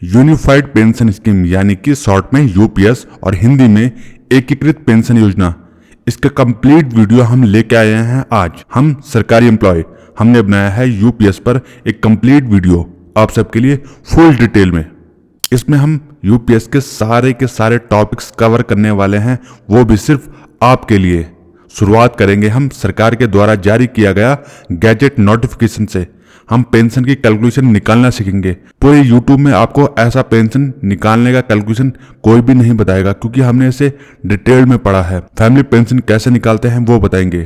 Unified pension scheme यानी कि short में यूपीएस और हिंदी में एकीकृत पेंशन योजना, इसका कंप्लीट वीडियो हम लेके आए हैं। आज हम सरकारी एम्प्लॉय हमने बनाया है यूपीएस पर एक कंप्लीट वीडियो आप सबके लिए फुल डिटेल में। इसमें हम यूपीएस के सारे टॉपिक्स कवर करने वाले हैं, वो भी सिर्फ आपके लिए। शुरुआत करेंगे हम सरकार के द्वारा जारी किया गया गैजेट नोटिफिकेशन से। हम पेंशन की कैलकुलेशन निकालना सीखेंगे। पूरे यूट्यूब में आपको ऐसा पेंशन निकालने का कैलकुलेशन कोई भी नहीं बताएगा, क्योंकि हमने इसे डिटेल में पढ़ा है। फैमिली पेंशन कैसे निकालते हैं वो बताएंगे।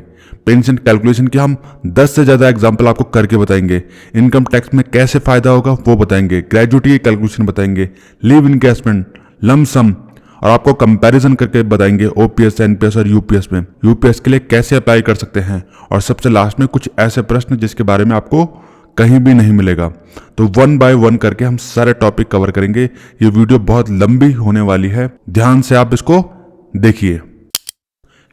पेंशन कैलकुलेशन के हम 10 से ज्यादा एग्जाम्पल आपको करके बताएंगे। इनकम टैक्स में कैसे फायदा होगा वो बताएंगे। ग्रेजुएटी की कैलकुलेशन बताएंगे, लीव इनकेसमेंट, लमसम, और आपको कंपैरिजन करके बताएंगे ओपीएस, एनपीएस और यूपीएस में यूपीएस के लिए कैसे अप्लाई कर सकते हैं। और सबसे लास्ट में कुछ ऐसे प्रश्न जिसके बारे में आपको कहीं भी नहीं मिलेगा। तो 1 बाय 1 करके हम सारे टॉपिक कवर करेंगे। ये वीडियो बहुत लंबी होने वाली है, ध्यान से आप इसको देखिए।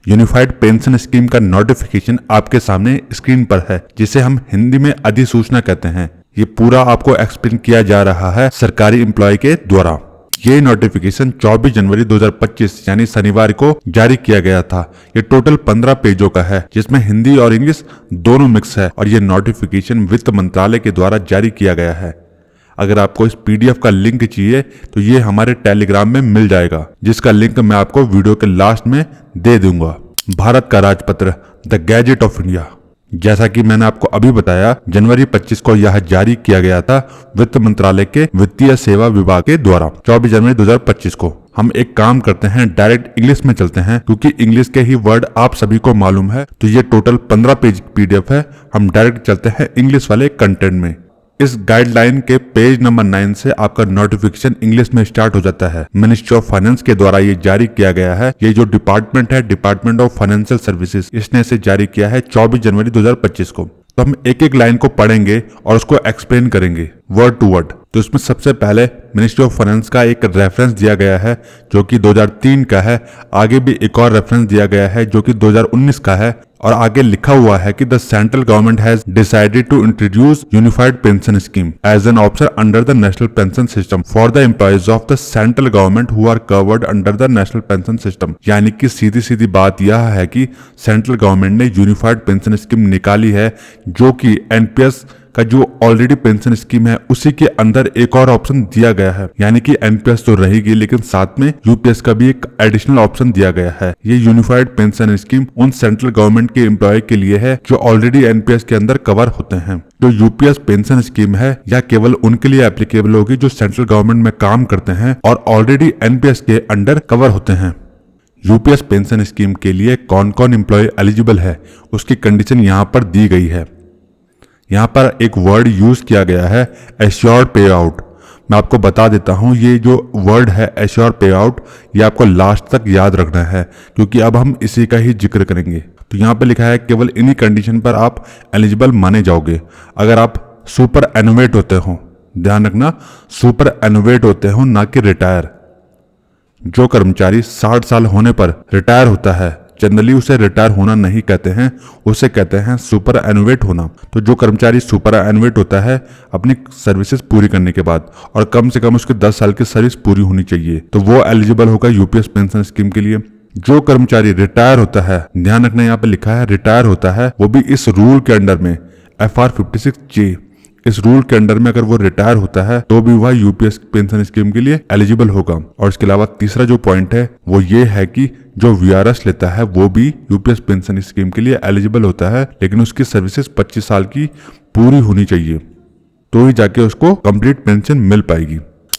यूनिफाइड पेंशन स्कीम का नोटिफिकेशन आपके सामने स्क्रीन पर है, जिसे हम हिंदी में अधिसूचना कहते हैं। ये पूरा आपको एक्सप्लेन किया जा रहा है सरकारी एम्प्लॉय के द्वारा। ये नोटिफिकेशन 24 जनवरी 2025 यानी शनिवार को जारी किया गया था। ये टोटल 15 पेजों का है, जिसमें हिंदी और इंग्लिश दोनों मिक्स है। और ये नोटिफिकेशन वित्त मंत्रालय के द्वारा जारी किया गया है। अगर आपको इस पीडीएफ का लिंक चाहिए तो ये हमारे टेलीग्राम में मिल जाएगा, जिसका लिंक मैं आपको वीडियो के लास्ट में दे दूंगा। भारत का राजपत्र द गैजेट ऑफ इंडिया, जैसा कि मैंने आपको अभी बताया, जनवरी 25 को यह जारी किया गया था वित्त मंत्रालय के वित्तीय सेवा विभाग के द्वारा। 24 जनवरी 2025 को हम एक काम करते हैं, डायरेक्ट इंग्लिश में चलते हैं, क्योंकि इंग्लिश के ही वर्ड आप सभी को मालूम है। तो ये टोटल 15 पेज पीडीएफ है। हम डायरेक्ट चलते हैं इंग्लिश वाले कंटेंट में। इस गाइडलाइन के पेज नंबर 9 से आपका नोटिफिकेशन इंग्लिश में स्टार्ट हो जाता है। मिनिस्ट्री ऑफ फाइनेंस के द्वारा ये जारी किया गया है। ये जो डिपार्टमेंट है, डिपार्टमेंट ऑफ फाइनेंशियल सर्विसेज, इसने इसे जारी किया है 24 जनवरी 2025 को। तो हम एक एक लाइन को पढ़ेंगे और उसको एक्सप्लेन करेंगे वर्ड टू वर्ड। तो इसमें सबसे पहले मिनिस्ट्री ऑफ फाइनेंस का एक रेफरेंस दिया गया है जो कि 2003 का है। आगे भी एक और रेफरेंस दिया गया है जो कि 2019 का है। और आगे लिखा हुआ है कि the central government has decided to introduce unified pension scheme as an option under the national pension system for the employees of the central government who are covered under the national pension system. यानी कि सीधी सीधी बात यह है कि central government ने unified pension scheme निकाली है, जो कि एनपीएस का जो ऑलरेडी पेंशन स्कीम है उसी के अंदर एक और ऑप्शन दिया गया है। यानी कि एनपीएस तो रहेगी, लेकिन साथ में यूपीएस का भी एक एडिशनल ऑप्शन दिया गया है। ये यूनिफाइड पेंशन स्कीम उन सेंट्रल गवर्नमेंट के एम्प्लॉय के लिए है जो ऑलरेडी एनपीएस के अंदर कवर होते हैं। जो यूपीएस पेंशन स्कीम है यह केवल उनके लिए एप्लीकेबल होगी जो सेंट्रल गवर्नमेंट में काम करते हैं और ऑलरेडी एनपीएस के अंडर कवर होते हैं। यूपीएस पेंशन स्कीम के लिए कौन कौन एम्प्लॉय एलिजिबल है उसकी कंडीशन यहाँ पर दी गई है। यहाँ पर एक वर्ड यूज किया गया है एश्योर्ड पे आउट। मैं आपको बता देता हूँ, ये जो वर्ड है एश्योर्ड पे आउट, ये आपको लास्ट तक याद रखना है, क्योंकि अब हम इसी का ही जिक्र करेंगे। तो यहाँ पे लिखा है केवल इन्हीं कंडीशन पर आप एलिजिबल माने जाओगे। अगर आप सुपर एनुवेट होते हो, ध्यान रखना, सुपर एनुवेट होते हो, ना कि रिटायर। जो कर्मचारी 60 साल होने पर रिटायर होता है, जनरली उसे रिटायर होना नहीं कहते हैं, उसे कहते हैं सुपर एनुवेट होना। तो जो कर्मचारी सुपर एनुवेट होता है अपनी सर्विसेज पूरी करने के बाद, और कम से कम उसके 10 साल की सर्विस पूरी होनी चाहिए, तो वो एलिजिबल होगा यूपीएस पेंशन स्कीम के लिए। जो कर्मचारी रिटायर होता है, ध्यान रखना यहाँ पे लिखा है रिटायर होता है, वो भी इस रूल के अंडर में FR 56J, इस रूल के अंडर में अगर वो रिटायर होता है तो भी वह यूपीएस पेंशन स्कीम के लिए एलिजिबल होगा। और इसके अलावा तीसरा जो पॉइंट है वो ये है कि जो वीआरएस लेता है वो भी यूपीएस पेंशन स्कीम के लिए एलिजिबल होता है, लेकिन उसकी सर्विसेज 25 साल की पूरी होनी चाहिए, तो ही जाके उसको कंप्लीट पेंशन मिल पाएगी।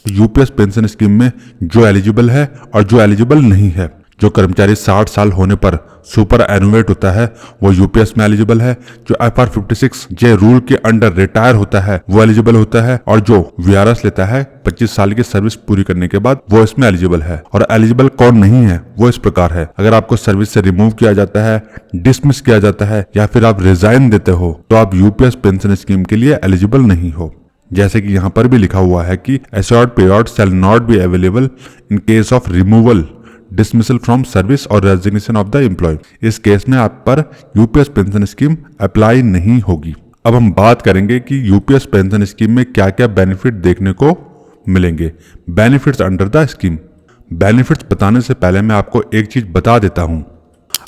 यूपीएस पेंशन स्कीम में जो एलिजिबल है और जो एलिजिबल नहीं है, जो कर्मचारी 60 साल होने पर सुपर एनुवेट होता है वो यूपीएस में एलिजिबल है। जो FR 56J रूल के अंडर रिटायर होता है वो एलिजिबल होता है, और जो वीआरएस लेता है 25 साल की सर्विस पूरी करने के बाद वो इसमें एलिजिबल है। और एलिजिबल कौन नहीं है वो इस प्रकार है, अगर आपको सर्विस से रिमूव किया जाता है, डिसमिस किया जाता है, या फिर आप रिजाइन देते हो, तो आप यूपीएस पेंशन स्कीम के लिए एलिजिबल नहीं हो। जैसे कि यहाँ पर भी लिखा हुआ है कि एश्योर्ड पे out shall not be available in case of removal, dismissal from service और रेजिग्नेशन ऑफ द एम्प्लॉय। इस केस में आप पर यूपीएस पेंशन स्कीम अप्लाई नहीं होगी। अब हम बात करेंगे कि यूपीएस पेंशन स्कीम में क्या क्या बेनिफिट देखने को मिलेंगे। Benefits under the scheme. Benefits बताने से पहले मैं आपको एक चीज बता देता हूं।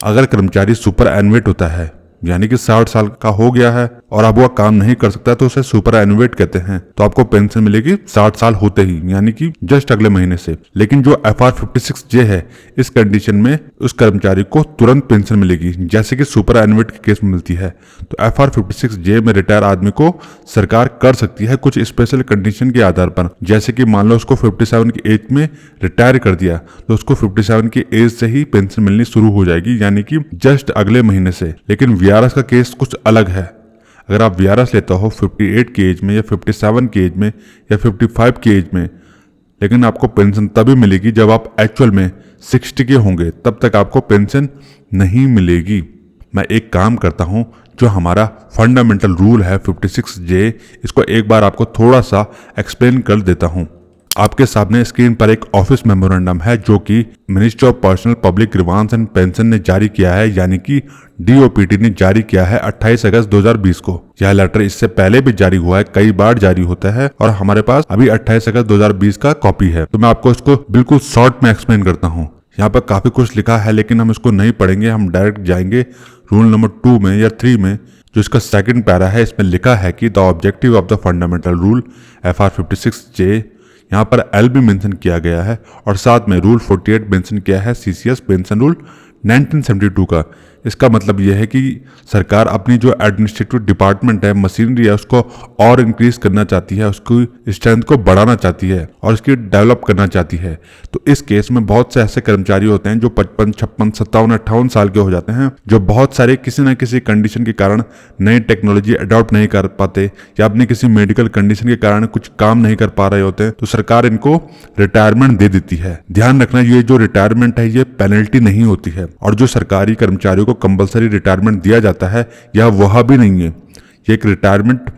अगर कर्मचारी सुपर एनुएट होता है, यानी कि 60 साल का हो गया है और अब वह काम नहीं कर सकता, तो उसे सुपर एनुएट कहते हैं। तो आपको पेंशन मिलेगी 60 साल होते ही, यानी कि जस्ट अगले महीने से। लेकिन जो FR56J है, इस कंडीशन में उस कर्मचारी को तुरंत पेंशन मिलेगी, जैसे कि सुपर एनुएट के केस में मिलती है। तो FR56J में रिटायर आदमी को सरकार कर सकती है कुछ स्पेशल कंडीशन के आधार पर। जैसे कि मान लो उसको 57 की एज में रिटायर कर दिया, तो उसको 57 की एज से ही पेंशन मिलनी शुरू हो जाएगी, यानी कि जस्ट अगले महीने से। लेकिन VRS का केस कुछ अलग है। अगर आप VRS लेते हो 58 की एज में या 57 की एज में या 55 की एज में, लेकिन आपको पेंशन तभी मिलेगी जब आप एक्चुअल में 60 के होंगे, तब तक आपको पेंशन नहीं मिलेगी। मैं एक काम करता हूं, जो हमारा फंडामेंटल रूल है 56J, इसको एक बार आपको थोड़ा सा एक्सप्लेन कर देता हूं। आपके सामने स्क्रीन पर एक ऑफिस मेमोरेंडम है जो कि ministry of personnel public grievance and pension ने जारी किया है, यानी कि DOPT ने जारी किया है 28 अगस्त 2020 को। यह लेटर इससे पहले भी जारी हुआ है, कई बार जारी होता है, और हमारे पास अभी 28 अगस्त 2020 का कॉपी है। तो मैं आपको इसको बिल्कुल शॉर्ट में एक्सप्लेन करता हूँ। यहाँ पर काफी कुछ लिखा है, लेकिन हम इसको नहीं पढ़ेंगे, हम डायरेक्ट जाएंगे रूल नंबर 2 में या 3 में। जो इसका सेकंड पैरा है, इसमें लिखा है कि the objective of the fundamental rule FR56J, यहाँ पर L भी मेंशन किया गया है, और साथ में रूल 48 मेंशन किया है, CCS पेंशन रूल 1972 का। इसका मतलब यह है कि सरकार अपनी जो एडमिनिस्ट्रेटिव डिपार्टमेंट है, मशीनरी है, उसको और इंक्रीज करना चाहती है, उसकी स्ट्रेंथ को बढ़ाना चाहती है और उसकी डेवलप करना चाहती है। तो इस केस में बहुत से ऐसे कर्मचारी होते हैं जो 55, 56, 57, 58 साल के हो जाते हैं, जो बहुत सारे किसी न किसी कंडीशन के कारण नई टेक्नोलॉजी अडॉप्ट नहीं कर पाते या अपनी किसी मेडिकल कंडीशन के कारण कुछ काम नहीं कर पा रहे होते हैं, तो सरकार इनको रिटायरमेंट दे देती है। ध्यान रखना, ये जो रिटायरमेंट है ये पेनल्टी नहीं होती है, और जो सरकारी कर्मचारियों को कंपलसरी रिटायरमेंट दिया जाता है यह वह भी नहीं है। ये एक रिटायरमेंट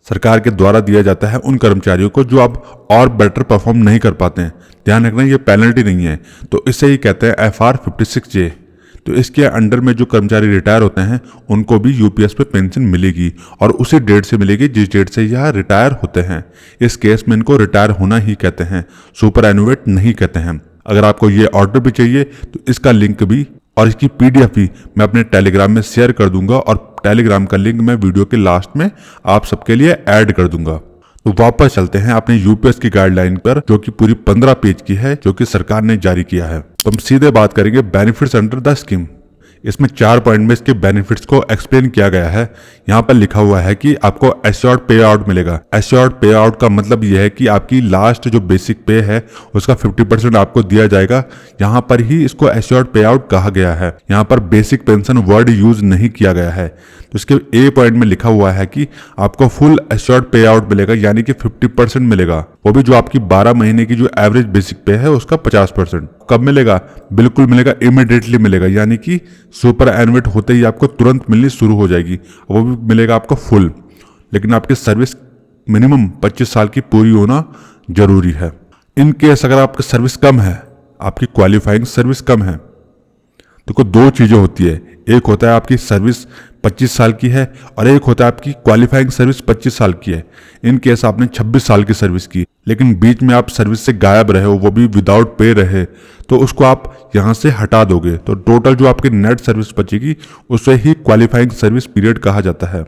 सरकार के द्वारा दिया जाता है उन कर्मचारियों को जो अब और बेटर परफॉर्म नहीं कर पाते हैं। ध्यान रखना, ये पेनल्टी नहीं है। तो इसे ही कहते हैं FR56J। तो इसके अंडर में जो कर्मचारी रिटायर होते हैं उनको भी UPS पे पेंशन मिलेगी, और उसी डेट से मिलेगी जिस डेट से यह रिटायर होते हैं। इस केस में इनको रिटायर होना ही कहते हैं, सुपर एनुएट नहीं कहते हैं। अगर आपको ये ऑर्डर भी चाहिए तो इसका लिंक भी और इसकी PDF भी मैं अपने टेलीग्राम में शेयर कर दूंगा, और टेलीग्राम का लिंक मैं वीडियो के लास्ट में आप सबके लिए ऐड कर दूंगा। तो वापस चलते हैं अपने UPS की गाइडलाइन पर, जो कि पूरी 15 पेज की है, जो कि सरकार ने जारी किया है। तो हम सीधे बात करेंगे बेनिफिट्स अंडर द स्कीम। इसमें 4 पॉइंट में इसके बेनिफिट्स को एक्सप्लेन किया गया है। यहाँ पर लिखा हुआ है कि आपको एश्योर्ड पे आउट मिलेगा। एश्योर्ड पे आउट का मतलब यह है कि आपकी लास्ट जो बेसिक पे है उसका 50% आपको दिया जाएगा। यहाँ पर ही इसको एश्योर्ड पे आउट कहा गया है। यहाँ पर बेसिक पेंशन वर्ड यूज नहीं किया गया है। तो इसके A पॉइंट में लिखा हुआ है कि आपको फुल एश्योर्ड पे आउट मिलेगा, यानी कि 50% मिलेगा, वो भी जो आपकी 12 महीने की जो एवरेज बेसिक पे है उसका 50%। कब मिलेगा? बिल्कुल मिलेगा, इमीडिएटली मिलेगा, यानी कि सुपर एनुएट होते ही आपको तुरंत मिलनी शुरू हो जाएगी, वो भी मिलेगा आपको फुल। लेकिन आपकी सर्विस मिनिमम 25 साल की पूरी होना जरूरी है। इन केस अगर आपकी सर्विस कम है, आपकी क्वालिफाइंग सर्विस कम है, तो 2 चीजें होती है। एक होता है आपकी सर्विस 25 साल की है, और एक होता है आपकी क्वालिफाइंग सर्विस 25 साल की है। इन केस आपने 26 साल की सर्विस की, लेकिन बीच में आप सर्विस से गायब रहे हो, वो भी विदाउट पे रहे, तो उसको आप यहाँ से हटा दोगे, तो टोटल जो आपकी नेट सर्विस बचेगी उसे ही क्वालिफाइंग सर्विस पीरियड कहा जाता है।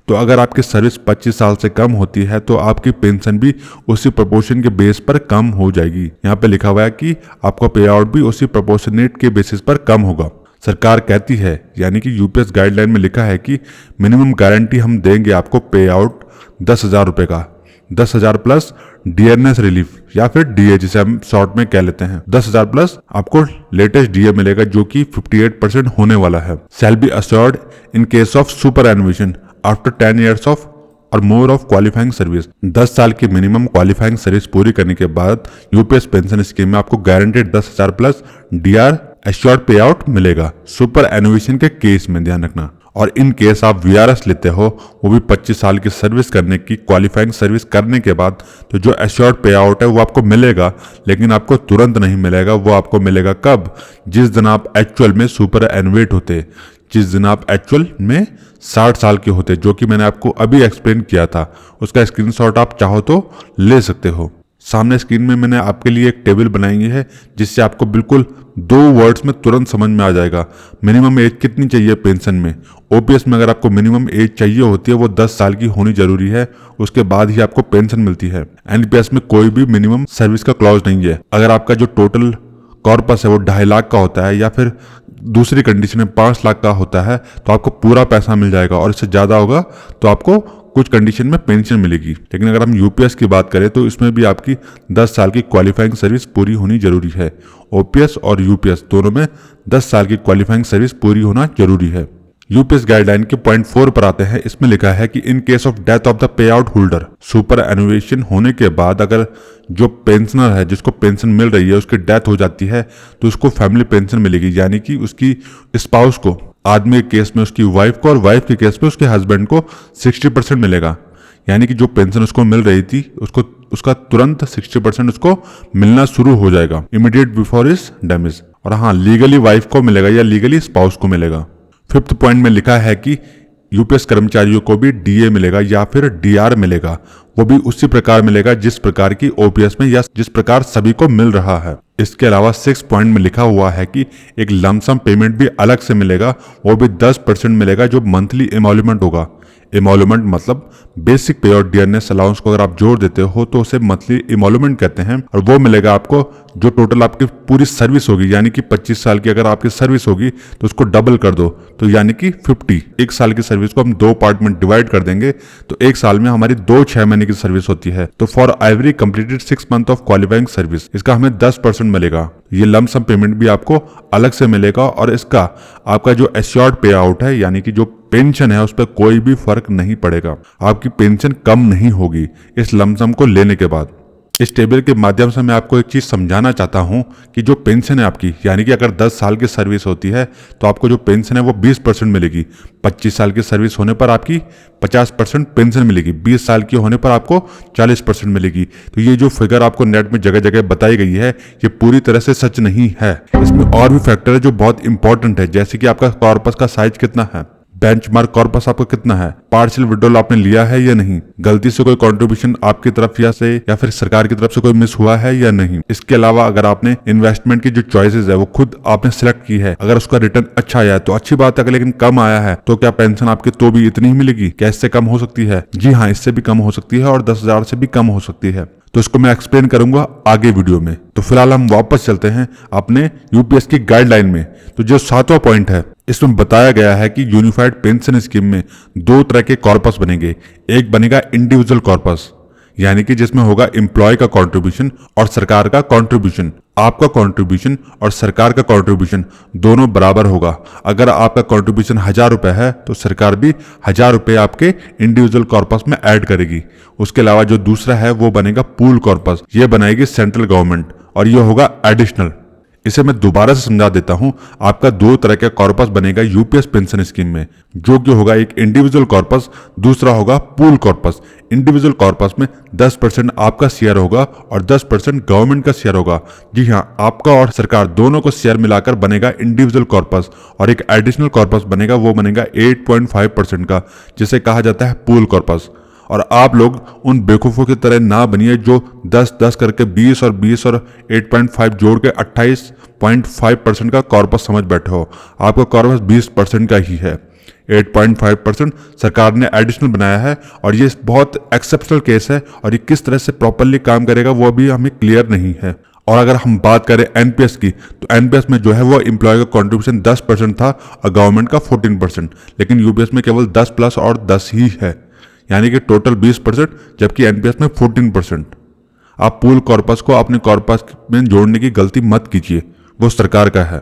तो अगर आपकी सर्विस 25 साल से कम होती है तो आपकी पेंशन भी उसी प्रोपोर्शन के बेस पर कम हो जाएगी। यहाँ पे लिखा हुआ है कि आपका पे आउट भी उसी प्रोपोर्शनेट के बेसिस पर कम होगा। सरकार कहती है, यानी कि UPS गाइडलाइन में लिखा है कि मिनिमम गारंटी हम देंगे आपको पे आउट 10,000 रुपए का, 10,000 प्लस DNS रिलीफ या फिर DA जिसे हम शॉर्ट में कह लेते हैं। 10,000 प्लस आपको लेटेस्ट DA मिलेगा, जो कि 58% होने वाला है। Shall be assured in case of superannuation after 10 years of और मोर ऑफ क्वालिफाइंग सर्विस। 10 साल की मिनिमम क्वालिफाइंग सर्विस पूरी करने के बाद UPS पेंशन स्कीम में आपको गारंटेड 10,000 प्लस DR एश्योर्ड पे आउट मिलेगा, सुपर एनुएशन के केस में, ध्यान रखना। और इन केस आप VRS लेते हो, वो भी 25 साल की सर्विस करने की, क्वालिफाइंग सर्विस करने के बाद, तो जो एश्योर्ड पे आउट है वो आपको मिलेगा, लेकिन आपको तुरंत नहीं मिलेगा। वो आपको मिलेगा कब? जिस दिन आप एक्चुअल में सुपर एनुएट होते, जिस दिन आप एक्चुअल में 60 साल के होते, जो कि मैंने आपको अभी एक्सप्लेन किया था। उसका स्क्रीनशॉट आप चाहो तो ले सकते हो। सामने स्क्रीन में मैंने आपके लिए एक टेबल बनाई है जिससे आपको बिल्कुल 2 वर्ड्स में तुरंत समझ में आ जाएगा। मिनिमम एज कितनी चाहिए पेंशन में। ओपीएस में अगर आपको मिनिमम एज चाहिए होती है वो 10 साल की होनी जरूरी है, उसके बाद ही आपको पेंशन मिलती है। एनपीएस में कोई भी मिनिमम सर्विस का क्लॉज नहीं है। अगर आपका जो टोटल कॉर्पस है वो 2.5 लाख का होता है या फिर दूसरी कंडीशन में 5 लाख का होता है तो आपको पूरा पैसा मिल जाएगा, और इससे ज़्यादा होगा तो आपको कुछ कंडीशन में पेंशन मिलेगी। लेकिन अगर हम यूपीएस की बात करें तो इसमें भी आपकी 10 साल की क्वालिफाइंग सर्विस पूरी होनी जरूरी है। ओपीएस और यूपीएस दोनों में 10 साल की क्वालिफाइंग सर्विस पूरी होना जरूरी है। यूपीएस गाइडलाइन के पॉइंट 4 पर आते हैं। इसमें लिखा है कि in case of death of the payout holder, superannuation होने के बाद अगर जो पेंशनर है जिसको पेंशन मिल रही है उसकी डेथ हो जाती है तो उसको फैमिली पेंशन मिलेगी, यानी कि उसकी स्पाउस को, आदमी के केस में उसकी वाइफ को और वाइफ के केस में उसके हस्बैंड को 60% मिलेगा। यानी कि जो पेंशन उसको मिल रही थी उसको उसका तुरंत 60% उसको मिलना शुरू हो जाएगा, इमीडिएट बिफोर इज डैमेज। और हाँ, लीगली वाइफ को मिलेगा या लीगली स्पाउस को मिलेगा। 5th पॉइंट में लिखा है कि यूपीएस कर्मचारियों को भी डीए मिलेगा या फिर डीआर मिलेगा, वो भी उसी प्रकार मिलेगा जिस प्रकार की ओपीएस में या जिस प्रकार सभी को मिल रहा है। इसके अलावा 6 पॉइंट में लिखा हुआ है कि एक लमसम पेमेंट भी अलग से मिलेगा, वो भी 10% मिलेगा जो मंथली एमोल्यूमेंट होगा। एमोल्यूमेंट मतलब बेसिक पे और डियरनेस अलाउंस को अगर आप जोड़ देते हो तो उसे मंथली एमोल्यूमेंट कहते हैं, और वो मिलेगा आपको जो टोटल आपकी पूरी सर्विस होगी। यानी कि 25 साल की अगर आपकी सर्विस होगी तो उसको डबल कर दो तो यानी कि 50। एक साल की सर्विस को हम 2 पार्ट में डिवाइड कर देंगे तो एक साल में हमारी 2 6 महीने की सर्विस होती है। तो for every completed 6 month of qualifying service इसका हमें 10% मिलेगा। ये लमसम पेमेंट भी आपको अलग से मिलेगा, और इसका आपका जो एश्योर्ड पे आउट है यानी कि जो पेंशन है उस पर कोई भी फर्क नहीं पड़ेगा। आपकी पेंशन कम नहीं होगी इस लमसम को लेने के बाद। इस टेबल के माध्यम से मैं आपको एक चीज समझाना चाहता हूं कि जो पेंशन है आपकी, यानी कि अगर 10 साल की सर्विस होती है तो आपको जो पेंशन है वो 20% मिलेगी। 25 साल की सर्विस होने पर आपकी 50% पेंशन मिलेगी। 20 साल की होने पर आपको 40% मिलेगी। तो ये जो फिगर आपको नेट में जगह जगह बताई गई है ये पूरी तरह से सच नहीं है। इसमें और भी फैक्टर है जो बहुत इंपॉर्टेंट है, जैसे कि आपका कॉर्पस का साइज कितना है, बेंचमार्क कॉर्पस आपका कितना है, पार्शियल विड्रॉल आपने लिया है या नहीं, गलती से कोई कंट्रीब्यूशन आपकी तरफ या फिर सरकार की तरफ से कोई मिस हुआ है या नहीं। इसके अलावा अगर आपने इन्वेस्टमेंट की जो चॉइसेस है वो खुद आपने सिलेक्ट की है, अगर उसका रिटर्न अच्छा आया है तो अच्छी बात है, लेकिन कम आया है तो क्या पेंशन आपकी तो भी इतनी ही मिलेगी? क्या इससे कम हो सकती है? जी हाँ, इससे भी कम हो सकती है और 10,000 से भी कम हो सकती है। तो इसको मैं एक्सप्लेन करूंगा आगे वीडियो में। तो फिलहाल हम वापस चलते हैं अपने यूपीएस की गाइडलाइन में। तो जो 7वां पॉइंट है इसमें बताया गया है कि यूनिफाइड पेंशन स्कीम में 2 तरह के कॉर्पस बनेंगे। एक बनेगा इंडिविजुअल कॉर्पस, यानी कि जिसमें होगा एम्प्लॉय का कंट्रीब्यूशन और सरकार का कंट्रीब्यूशन। आपका कंट्रीब्यूशन और सरकार का कंट्रीब्यूशन दोनों बराबर होगा। अगर आपका कंट्रीब्यूशन 1000 रुपए है तो सरकार भी 1000 रुपए आपके इंडिविजुअल कॉर्पस में ऐड करेगी। उसके अलावा जो दूसरा है वो बनेगा पूल कॉर्पस, ये बनाएगी सेंट्रल गवर्नमेंट और ये होगा एडिशनल। इसे मैं दोबारा से समझा देता हूं। आपका 2 तरह का कॉर्पस बनेगा यूपीएस पेंशन स्कीम में, जो कि होगा एक इंडिविजुअल कॉर्पस, दूसरा होगा पूल कॉर्पस। इंडिविजुअल कॉर्पस में 10% आपका शेयर होगा और 10% गवर्नमेंट का शेयर होगा। जी हाँ, आपका और सरकार दोनों को शेयर मिलाकर बनेगा इंडिविजुअल कॉर्पस, और एक एडिशनल कॉर्पस बनेगा, वो बनेगा 8.5% का, जिसे कहा जाता है पूल कॉर्पस। और आप लोग उन बेवकूफ़ों की तरह ना बनिए जो 10-10 करके 20 और 20 और 8.5 जोड़ के 28.5% का कॉर्पस समझ बैठे हो। आपका कॉर्पस 20% का ही है। 8.5% सरकार ने एडिशनल बनाया है, और ये बहुत एक्सेप्शनल केस है, और ये किस तरह से प्रॉपरली काम करेगा वो भी हमें क्लियर नहीं है। और अगर हम बात करें एनपीएस की, तो एनपीएस में जो है वो एम्प्लॉय का कंट्रीब्यूशन 10% था और गवर्नमेंट का 14%, लेकिन यूपीएस में केवल 10 प्लस और 10 ही है, यानी कि टोटल 20%, जबकि एनपीएस में 14%। आप पूल कॉर्पस को अपने कॉर्पस में जोड़ने की गलती मत कीजिए, वो सरकार का है।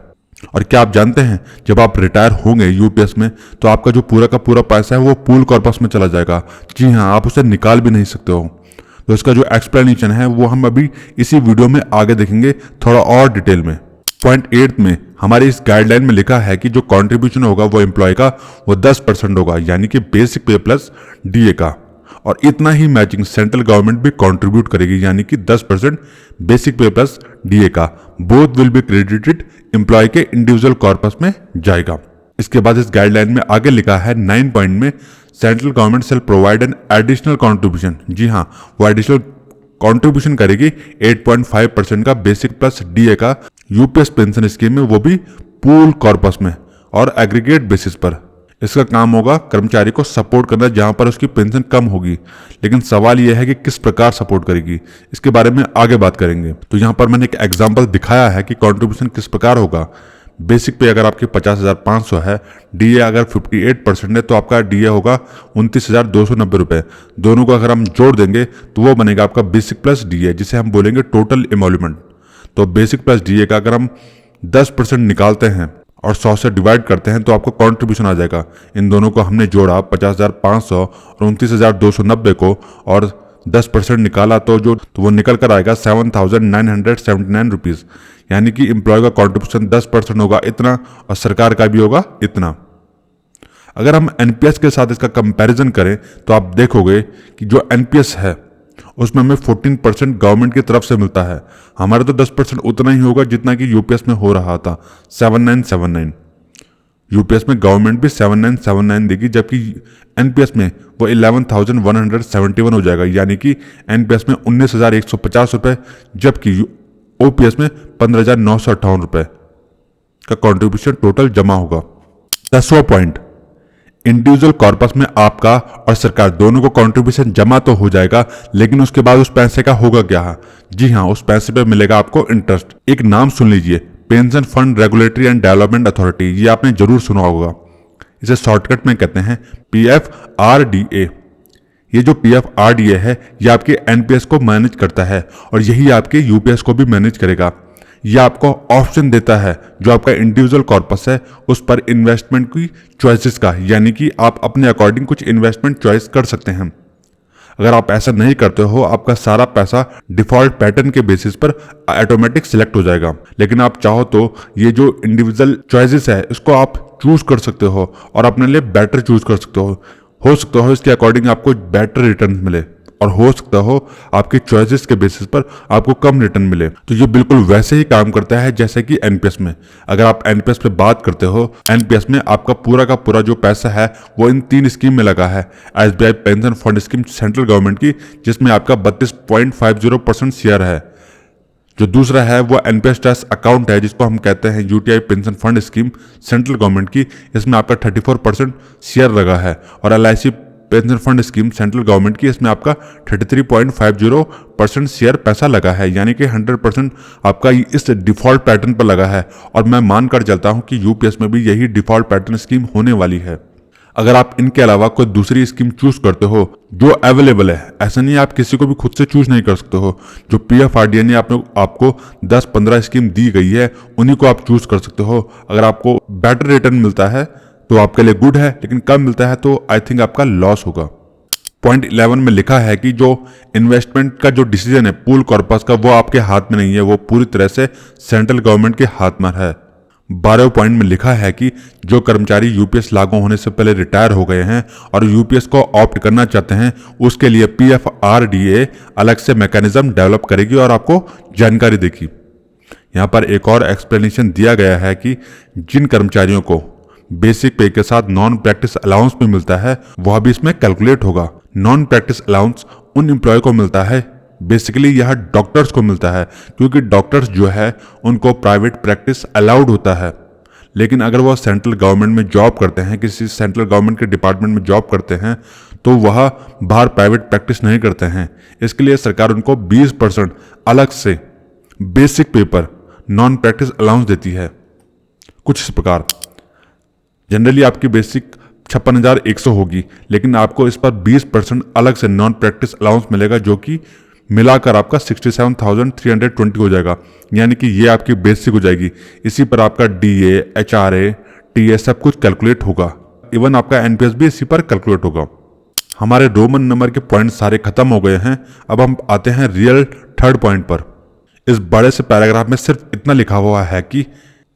और क्या आप जानते हैं, जब आप रिटायर होंगे यूपीएस में तो आपका जो पूरा का पूरा पैसा है वो पूल कॉर्पस में चला जाएगा। जी हाँ, आप उसे निकाल भी नहीं सकते हो। तो इसका जो एक्सप्लेनेशन है वो हम अभी इसी वीडियो में आगे देखेंगे थोड़ा और डिटेल में। पॉइंट 8 में हमारी इस गाइडलाइन में लिखा है कि जो कंट्रीब्यूशन होगा वो एम्प्लॉय का वो 10% होगा, यानी कि बेसिक पे प्लस डीए का, और इतना ही मैचिंग सेंट्रल गवर्नमेंट भी कंट्रीब्यूट करेगी, यानी कि 10% बेसिक पे प्लस डीए का। Both will be credited employee के इंडिविजुअल कॉर्पस में जाएगा। इसके बाद इस गाइडलाइन में आगे लिखा है 9 पॉइंट में, central government shall provide an additional contribution. जी हाँ, वो एडिशनल कंट्रीब्यूशन करेगी 8.5% का बेसिक प्लस डीए का यूपीएस पेंशन स्कीम में, वो भी पूल कॉर्पस में और एग्रीगेट बेसिस पर। इसका काम होगा कर्मचारी को सपोर्ट करना जहां पर उसकी पेंशन कम होगी। लेकिन सवाल यह है कि किस प्रकार सपोर्ट करेगी, इसके बारे में आगे बात करेंगे। तो यहां पर मैंने एक एग्जांपल दिखाया है कि कंट्रीब्यूशन किस प्रकार होगा। बेसिक पे अगर आपकी 50,500 है, डीए अगर 58% है तो आपका डीए होगा 29,290 रुपये। दोनों को अगर हम जोड़ देंगे तो वो बनेगा आपका बेसिक प्लस डीए, जिसे हम बोलेंगे टोटल एमोल्यूमेंट। तो बेसिक प्लस डीए का अगर हम 10% निकालते हैं और 100 से डिवाइड करते हैं तो आपको कंट्रीब्यूशन आ जाएगा। इन दोनों को हमने जोड़ा 50,500 और 29,290 को, और 10% निकाला तो वो निकल कर आएगा 7,979 रुपीज़। यानी कि एम्प्लॉय का कंट्रीब्यूशन 10% होगा इतना, और सरकार का भी होगा इतना। अगर हम एनपीएस के साथ इसका कंपैरिजन करें तो आप देखोगे कि जो एनपीएस है उसमें हमें 14% गवर्नमेंट की तरफ से मिलता है। हमारा तो 10% उतना ही होगा जितना कि यूपीएस में हो रहा था, 7979। यूपीएस में गवर्नमेंट भी 7979 देगी, जबकि एनपीएस में वो 11,171 हो जाएगा। यानी कि एनपीएस में 19,150 रुपये, जबकि ओपीएस में 15,958 रुपये का कंट्रीब्यूशन टोटल जमा होगा। 10वां पॉइंट, इंडिविजुअल कॉर्पस में आपका और सरकार दोनों को कंट्रीब्यूशन जमा तो हो जाएगा, लेकिन उसके बाद उस पैसे का होगा क्या? जी हाँ, उस पैसे पे मिलेगा आपको इंटरेस्ट। एक नाम सुन लीजिए, pension fund regulatory and development authority. ये आपने जरूर सुना होगा। इसे शॉर्टकट में कहते हैं PFRDA। ये जो PFRDA है ये आपके एनपीएस को मैनेज करता है और यही आपके यूपीएस को भी मैनेज करेगा। ये आपको ऑप्शन देता है जो आपका इंडिविजुअल कॉर्पस है उस पर इन्वेस्टमेंट की चॉइसेस का, यानी कि आप अपने अकॉर्डिंग कुछ इन्वेस्टमेंट चॉइस कर सकते हैं। अगर आप ऐसा नहीं करते हो, आपका सारा पैसा डिफॉल्ट पैटर्न के बेसिस पर ऑटोमेटिक सिलेक्ट हो जाएगा। लेकिन आप चाहो तो ये जो इंडिविजुअल चॉइसेस है इसको आप चूज कर सकते हो और अपने लिए बेटर चूज कर सकते हो सकता हो इसके अकॉर्डिंग आपको बेटर रिटर्न मिले, और हो सकता हो आपकी चॉइसेस के बेसिस पर आपको कम रिटर्न मिले। तो ये बिल्कुल वैसे ही काम करता है जैसे कि एनपीएस में। अगर आप एनपीएस पे बात करते हो, एनपीएस में आपका पूरा का पूरा जो पैसा है वो इन 3 स्कीम में लगा है। SBI pension fund scheme central government की, जिसमें आपका 32.50% शेयर है। जो दूसरा है वो एनपीएस ट्रस्ट अकाउंट है, जिसको हम कहते हैं UTI pension fund scheme central government की, इसमें आपका 34% शेयर लगा है। और LIC pension fund scheme central government की, इसमें आपका 33.50% शेयर पैसा लगा है। यानी कि 100% आपका इस डिफॉल्ट पैटर्न पर लगा है, और मैं मानकर चलता हूं कि यूपीएस में भी यही डिफॉल्ट पैटर्न स्कीम होने वाली है। अगर आप इनके अलावा कोई दूसरी स्कीम चूज करते हो जो अवेलेबल है, ऐसा नहीं आप किसी को भी खुद से चूज नहीं कर सकते हो। जो पीएफआरडीए ने आपको 10-15 स्कीम दी गई है उन्हीं को आप चूज कर सकते हो। अगर आपको बेटर रिटर्न मिलता है तो आपके लिए गुड है, लेकिन कम मिलता है तो आई थिंक आपका लॉस होगा। पॉइंट 11 में लिखा है कि जो इन्वेस्टमेंट का जो डिसीजन है पूल कॉर्पस का, वो आपके हाथ में नहीं है, वो पूरी तरह से सेंट्रल गवर्नमेंट के हाथ में है। 12वें पॉइंट में लिखा है कि जो कर्मचारी यूपीएस लागू होने से पहले रिटायर हो गए हैं और यूपीएस को ऑप्ट करना चाहते हैं, उसके लिए पीएफआरडीए अलग से मैकेनिज्म डेवलप करेगी और आपको जानकारी देगी। यहाँ पर एक और एक्सप्लेनेशन दिया गया है कि जिन कर्मचारियों को बेसिक पे के साथ नॉन प्रैक्टिस अलाउंस भी मिलता है, वह भी इसमें कैलकुलेट होगा। नॉन प्रैक्टिस अलाउंस उन एम्प्लॉय को मिलता है, बेसिकली यह डॉक्टर्स को मिलता है, क्योंकि डॉक्टर्स जो है उनको प्राइवेट प्रैक्टिस अलाउड होता है। लेकिन अगर वह सेंट्रल गवर्नमेंट में जॉब करते हैं, किसी सेंट्रल गवर्नमेंट के डिपार्टमेंट में जॉब करते हैं, तो वह बाहर प्राइवेट प्रैक्टिस नहीं करते हैं। इसके लिए सरकार उनको 20% अलग से बेसिक पे पर नॉन प्रैक्टिस अलाउंस देती है। कुछ इस प्रकार जनरली आपकी बेसिक 56,100 होगी, लेकिन आपको इस पर 20% अलग से नॉन प्रैक्टिस अलाउंस मिलेगा, जो कि मिलाकर आपका 67,320 हो जाएगा। यानी कि ये आपकी बेसिक हो जाएगी। इसी पर आपका डीए, एचआरए, टीए सब कुछ कैलकुलेट होगा। इवन आपका एनपीएस भी इसी पर कैलकुलेट होगा। हमारे रोमन नंबर के पॉइंट सारे खत्म हो गए हैं। अब हम आते हैं रियल थर्ड पॉइंट पर। इस बड़े से पैराग्राफ में सिर्फ इतना लिखा हुआ है कि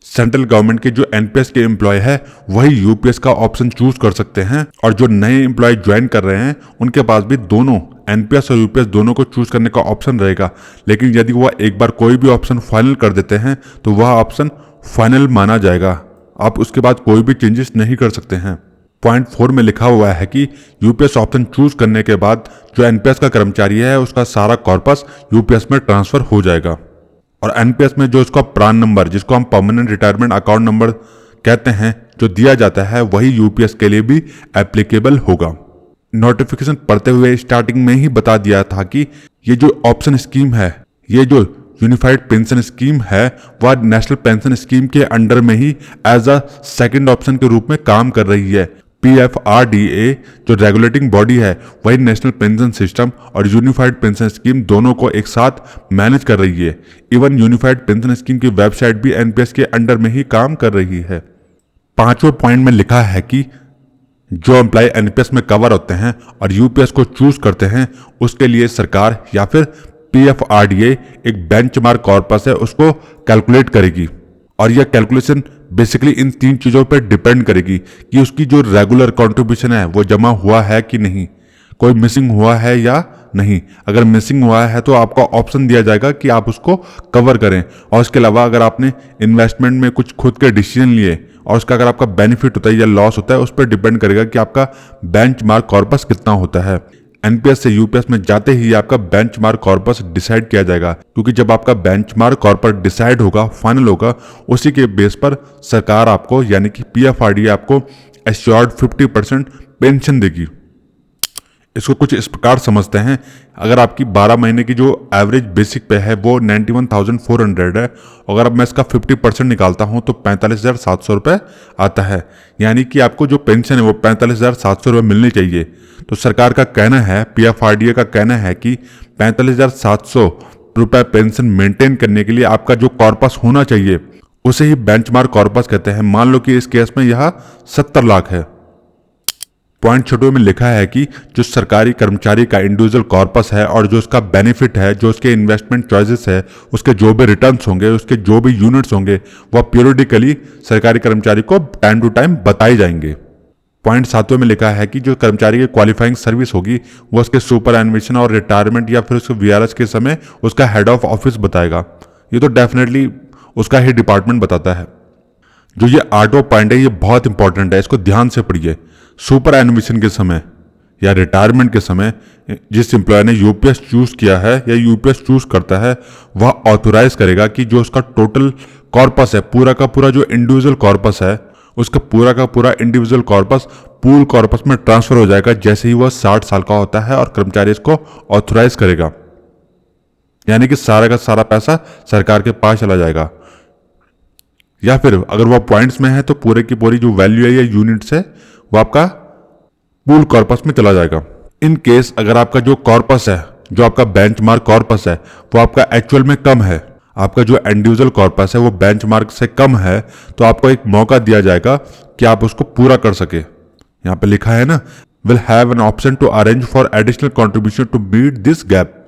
सेंट्रल गवर्नमेंट के जो एनपीएस के एम्प्लॉय है वही यूपीएस का ऑप्शन चूज कर सकते हैं, और जो नए एम्प्लॉय ज्वाइन कर रहे हैं उनके पास भी दोनों एनपीएस और यूपीएस दोनों को चूज करने का ऑप्शन रहेगा। लेकिन यदि वह एक बार कोई भी ऑप्शन फाइनल कर देते हैं तो वह ऑप्शन फाइनल माना जाएगा। आप उसके बाद कोई भी चेंजेस नहीं कर सकते हैं। पॉइंट 4 में लिखा हुआ है कि यूपीएस ऑप्शन चूज करने के बाद जो एनपीएस का कर्मचारी है उसका सारा कॉर्पस यूपीएस में ट्रांसफर हो जाएगा। और एनपीएस में जो इसका प्रान नंबर, जिसको हम परमानेंट रिटायरमेंट अकाउंट नंबर कहते हैं, जो दिया जाता है वही यूपीएस के लिए भी एप्लीकेबल होगा। नोटिफिकेशन पढ़ते हुए स्टार्टिंग में ही बता दिया था कि ये जो ऑप्शन स्कीम है, ये जो यूनिफाइड पेंशन स्कीम है, वह नेशनल पेंशन स्कीम के अंडर में ही एज अ सेकंड ऑप्शन के रूप में काम कर रही है। पीएफआरडीए जो रेगुलेटिंग बॉडी है वही नेशनल पेंशन सिस्टम और यूनिफाइड पेंशन स्कीम दोनों को एक साथ मैनेज कर रही है। इवन यूनिफाइड पेंशन स्कीम की वेबसाइट भी एनपीएस के अंडर में ही काम कर रही है। 5वें पॉइंट में लिखा है कि जो एम्प्लॉय एनपीएस में कवर होते हैं और यूपीएस को चूज करते हैं उसके लिए सरकार या फिर पीएफआरडीए एक बेंचमार्क कॉर्पस है उसको कैलकुलेट करेगी। और यह कैलकुलेशन बेसिकली इन 3 चीजों पर डिपेंड करेगी कि उसकी जो रेगुलर कंट्रीब्यूशन है वो जमा हुआ है कि नहीं, कोई मिसिंग हुआ है या नहीं। अगर मिसिंग हुआ है तो आपको ऑप्शन दिया जाएगा कि आप उसको कवर करें। और इसके अलावा अगर आपने इन्वेस्टमेंट में कुछ खुद के डिसीजन लिए और उसका अगर आपका बेनिफिट होता है या लॉस होता है, उस पर डिपेंड करेगा कि आपका बेंचमार्क कॉर्पस कितना होता है। एनपीएस से यूपीएस में जाते ही आपका बेंचमार्क कॉर्पस डिसाइड किया जाएगा, क्योंकि जब आपका बेंचमार्क कॉर्पस डिसाइड होगा, फाइनल होगा, उसी के बेस पर सरकार आपको यानी कि पीएफआरडीए आपको एश्योर्ड 50% पेंशन देगी। इसको कुछ इस प्रकार समझते हैं, अगर आपकी 12 महीने की जो एवरेज बेसिक पे है वो 91,400 है, अगर अब मैं इसका 50% निकालता हूं तो 45,700 रुपये आता है। यानी कि आपको जो पेंशन है वो 45,700 रुपये मिलनी चाहिए। तो सरकार का कहना है, पीएफआरडीए का कहना है कि 45,700 रुपये पेंशन मेंटेन करने के लिए आपका जो कॉर्पस होना चाहिए उसे ही बेंचमार्क कॉर्पस कहते हैं। मान लो कि इस केस में यह 70 लाख है। पॉइंट 6 में लिखा है कि जो सरकारी कर्मचारी का इंडिविजुअल कॉर्पस है और जो उसका बेनिफिट है, जो उसके इन्वेस्टमेंट चॉइसेस है, उसके जो भी रिटर्न्स होंगे, उसके जो भी यूनिट्स होंगे, वह पीरियडिकली सरकारी कर्मचारी को टाइम टू टाइम बताए जाएंगे। पॉइंट 7 में लिखा है कि जो कर्मचारी की क्वालिफाइंग सर्विस होगी वो उसके सुपर एनुएशन और रिटायरमेंट या फिर उसके वीआरएस के समय उसका हेड ऑफ ऑफिस बताएगा। ये तो डेफिनेटली उसका ही डिपार्टमेंट बताता है। जो ये 8वां पॉइंट है ये बहुत इंपॉर्टेंट है, इसको ध्यान से पढ़िए। सुपर एनुएशन के समय या रिटायरमेंट के समय जिस एम्प्लॉय ने यूपीएस चूज किया है या यूपीएस चूज करता है वह ऑथोराइज करेगा कि जो उसका टोटल कॉर्पस है, पूरा का पूरा जो इंडिविजुअल कॉर्पस है, उसका पूरा का पूरा इंडिविजुअल कॉर्पस पूल कॉर्पस में ट्रांसफर हो जाएगा जैसे ही वह 60 साल का होता है और कर्मचारी इसको ऑथोराइज करेगा। यानी कि सारा का सारा पैसा सरकार के पास चला जाएगा। या फिर अगर वह पॉइंट्स में है तो पूरे की पूरी जो वैल्यू है या यूनिट्स है वो आपका पूल कॉर्पस में चला जाएगा। इन केस अगर आपका जो कॉर्पस है, जो आपका बेंचमार्क कॉर्पस है, वो आपका एक्चुअल में कम है, आपका जो इंडिविजुअल कॉर्पस है वो बेंचमार्क से कम है, तो आपको एक मौका दिया जाएगा कि आप उसको पूरा कर सके। यहां पे लिखा है ना, will have an option to arrange for additional contribution to meet this gap.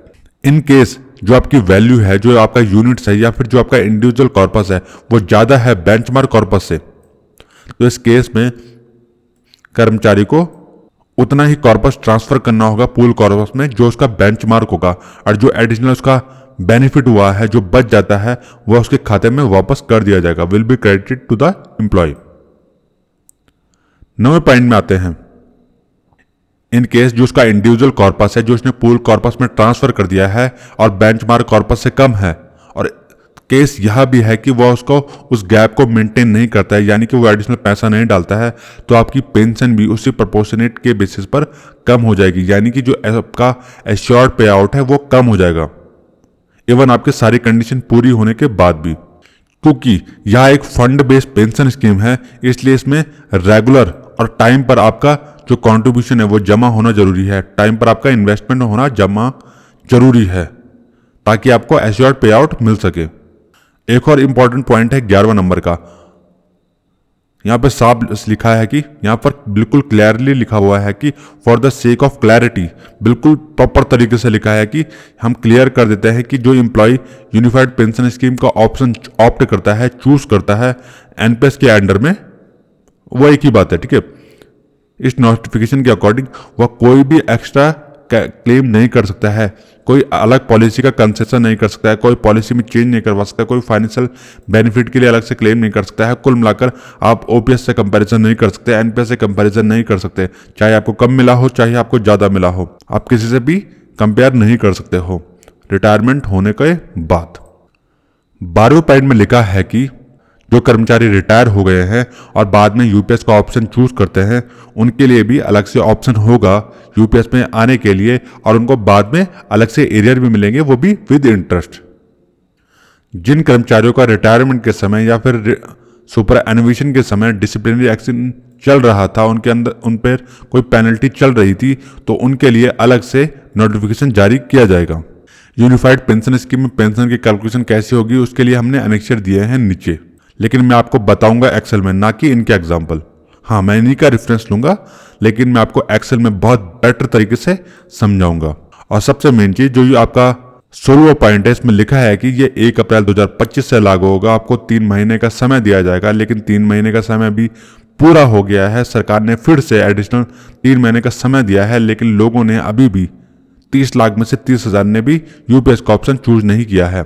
In case जो आपकी वैल्यू है, जो आपका यूनिट्स है या फिर जो आपका इंडिविजुअल कॉर्पस है वो ज्यादा है बेंचमार्क कॉर्पस से, तो इस केस में कर्मचारी को उतना ही कॉर्पस ट्रांसफर करना होगा पूल कॉर्पस में जो उसका बेंचमार्क होगा, और जो एडिशनल उसका बेनिफिट हुआ है, जो बच जाता है, वह उसके खाते में वापस कर दिया जाएगा, will be credited to the employee. 9वें पॉइंट में आते हैं। इन केस जो उसका इंडिविजुअल कॉर्पस है, जो उसने पूल कॉर्पस में ट्रांसफर कर दिया है और बेंचमार्क कॉर्पस से कम है, और केस यह भी है कि वह उसको उस गैप को मेंटेन नहीं करता है, यानी कि वो एडिशनल पैसा नहीं डालता है, तो आपकी पेंशन भी उसी प्रोपोर्शनेट के बेसिस पर कम हो जाएगी, यानी कि जो आपका एश्योर्ड पे आउट है वो कम हो जाएगा, इवन आपकी सारी कंडीशन पूरी होने के बाद भी। क्योंकि यह एक फंड बेस्ड पेंशन स्कीम है, इसलिए इसमें रेगुलर और टाइम पर आपका जो कंट्रीब्यूशन है वो जमा होना जरूरी है, टाइम पर आपका इन्वेस्टमेंट होना जमा जरूरी है, ताकि आपको एश्योर्ड पे आउट मिल सके। एक और इंपॉर्टेंट पॉइंट है 11वां नंबर का। यहां पे साफ लिखा है कि यहां पर बिल्कुल क्लियरली लिखा हुआ है कि for the sake of clarity, बिल्कुल प्रॉपर तरीके से लिखा है कि हम क्लियर कर देते हैं कि जो एम्प्लॉय यूनिफाइड पेंशन स्कीम का ऑप्शन ऑप्ट करता है, चूज करता है एनपीएस के अंडर में, वो एक ही बात है, ठीक है। इस नोटिफिकेशन के अकॉर्डिंग वह कोई भी एक्स्ट्रा क्लेम नहीं कर सकता है, कोई अलग पॉलिसी का कंसेशन नहीं कर सकता है, कोई पॉलिसी में चेंज नहीं करवा सकता, कोई फाइनेंशियल बेनिफिट के लिए अलग से क्लेम नहीं कर सकता है। कुल मिलाकर आप ओपीएस से कंपैरिजन नहीं कर सकते, एनपीएस से कंपैरिजन नहीं कर सकते, चाहे आपको कम मिला हो चाहे आपको ज़्यादा मिला हो, आप किसी से भी कंपेयर नहीं कर सकते हो रिटायरमेंट होने के बाद। 12वें पॉइंट में लिखा है कि जो कर्मचारी रिटायर हो गए हैं और बाद में यूपीएस का ऑप्शन चूज करते हैं, उनके लिए भी अलग से ऑप्शन होगा यूपीएस में आने के लिए, और उनको बाद में अलग से एरियर भी मिलेंगे, वो भी विद इंटरेस्ट। जिन कर्मचारियों का रिटायरमेंट के समय या फिर सुपर एनुवेशन के समय डिसिप्लिनरी एक्शन चल रहा था, उनके अंदर उन पर कोई पेनल्टी चल रही थी, तो उनके लिए अलग से नोटिफिकेशन जारी किया जाएगा। यूनिफाइड पेंशन स्कीम में पेंशन की कैलकुलेशन कैसे होगी उसके लिए हमने अनेक्सर दिए हैं नीचे, लेकिन मैं आपको बताऊंगा एक्सेल में, ना कि इनके एग्जाम्पल। हाँ, मैं इन्हीं का रेफरेंस लूंगा, लेकिन मैं आपको एक्सेल में बहुत बेटर तरीके से समझाऊंगा। और सबसे मेन चीज जो ये आपका 16वां पॉइंट है, इसमें लिखा है कि ये 1 अप्रैल 2025 से लागू होगा। आपको 3 महीने का समय दिया जाएगा, लेकिन 3 महीने का समय भी पूरा हो गया है। सरकार ने फिर से एडिशनल 3 महीने का समय दिया है, लेकिन लोगों ने अभी भी 30 लाख में से 30,000 ने भी यूपीएस का ऑप्शन चूज नहीं किया है।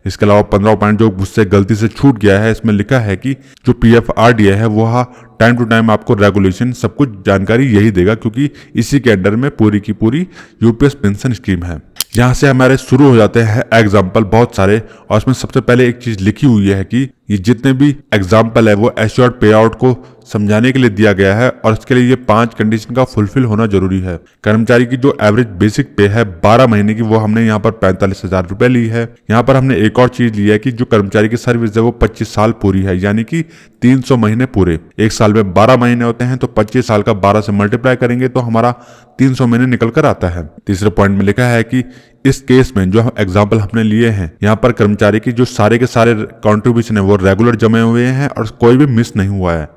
इसके अलावा 15 पॉइंट जो मुझसे गलती से छूट गया है, इसमें लिखा है कि जो पीएफआरडीए है वो टाइम टू टाइम आपको रेगुलेशन सब कुछ जानकारी यही देगा, क्योंकि इसी के अंडर में पूरी की पूरी यूपीएस पेंशन स्कीम है। यहाँ से हमारे शुरू हो जाते हैं एग्जाम्पल बहुत सारे, और इसमें सबसे पहले एक चीज लिखी हुई है कि ये जितने भी एग्जाम्पल है वो एश्योर्ड पे आउट को समझाने के लिए दिया गया है, और इसके लिए ये 5 कंडीशन का फुलफिल होना जरूरी है। कर्मचारी की जो एवरेज बेसिक पे है 12 महीने की, वो हमने यहाँ पर 45,000 रुपए ली है। यहाँ पर हमने एक और चीज ली है कि जो कर्मचारी की सर्विस है वो 25 साल पूरी है, यानी कि 300 महीने पूरे। एक साल में 12 महीने होते हैं, तो 25 साल का 12 से मल्टीप्लाई करेंगे तो हमारा 300 महीने निकल कर आता है। तीसरे पॉइंट में लिखा है कि इस केस में जो एग्जाम्पल हमने लिए हैं, यहाँ पर कर्मचारी की जो सारे के सारे कॉन्ट्रीब्यूशन है वो रेगुलर जमे हुए हैं और कोई भी मिस नहीं हुआ है।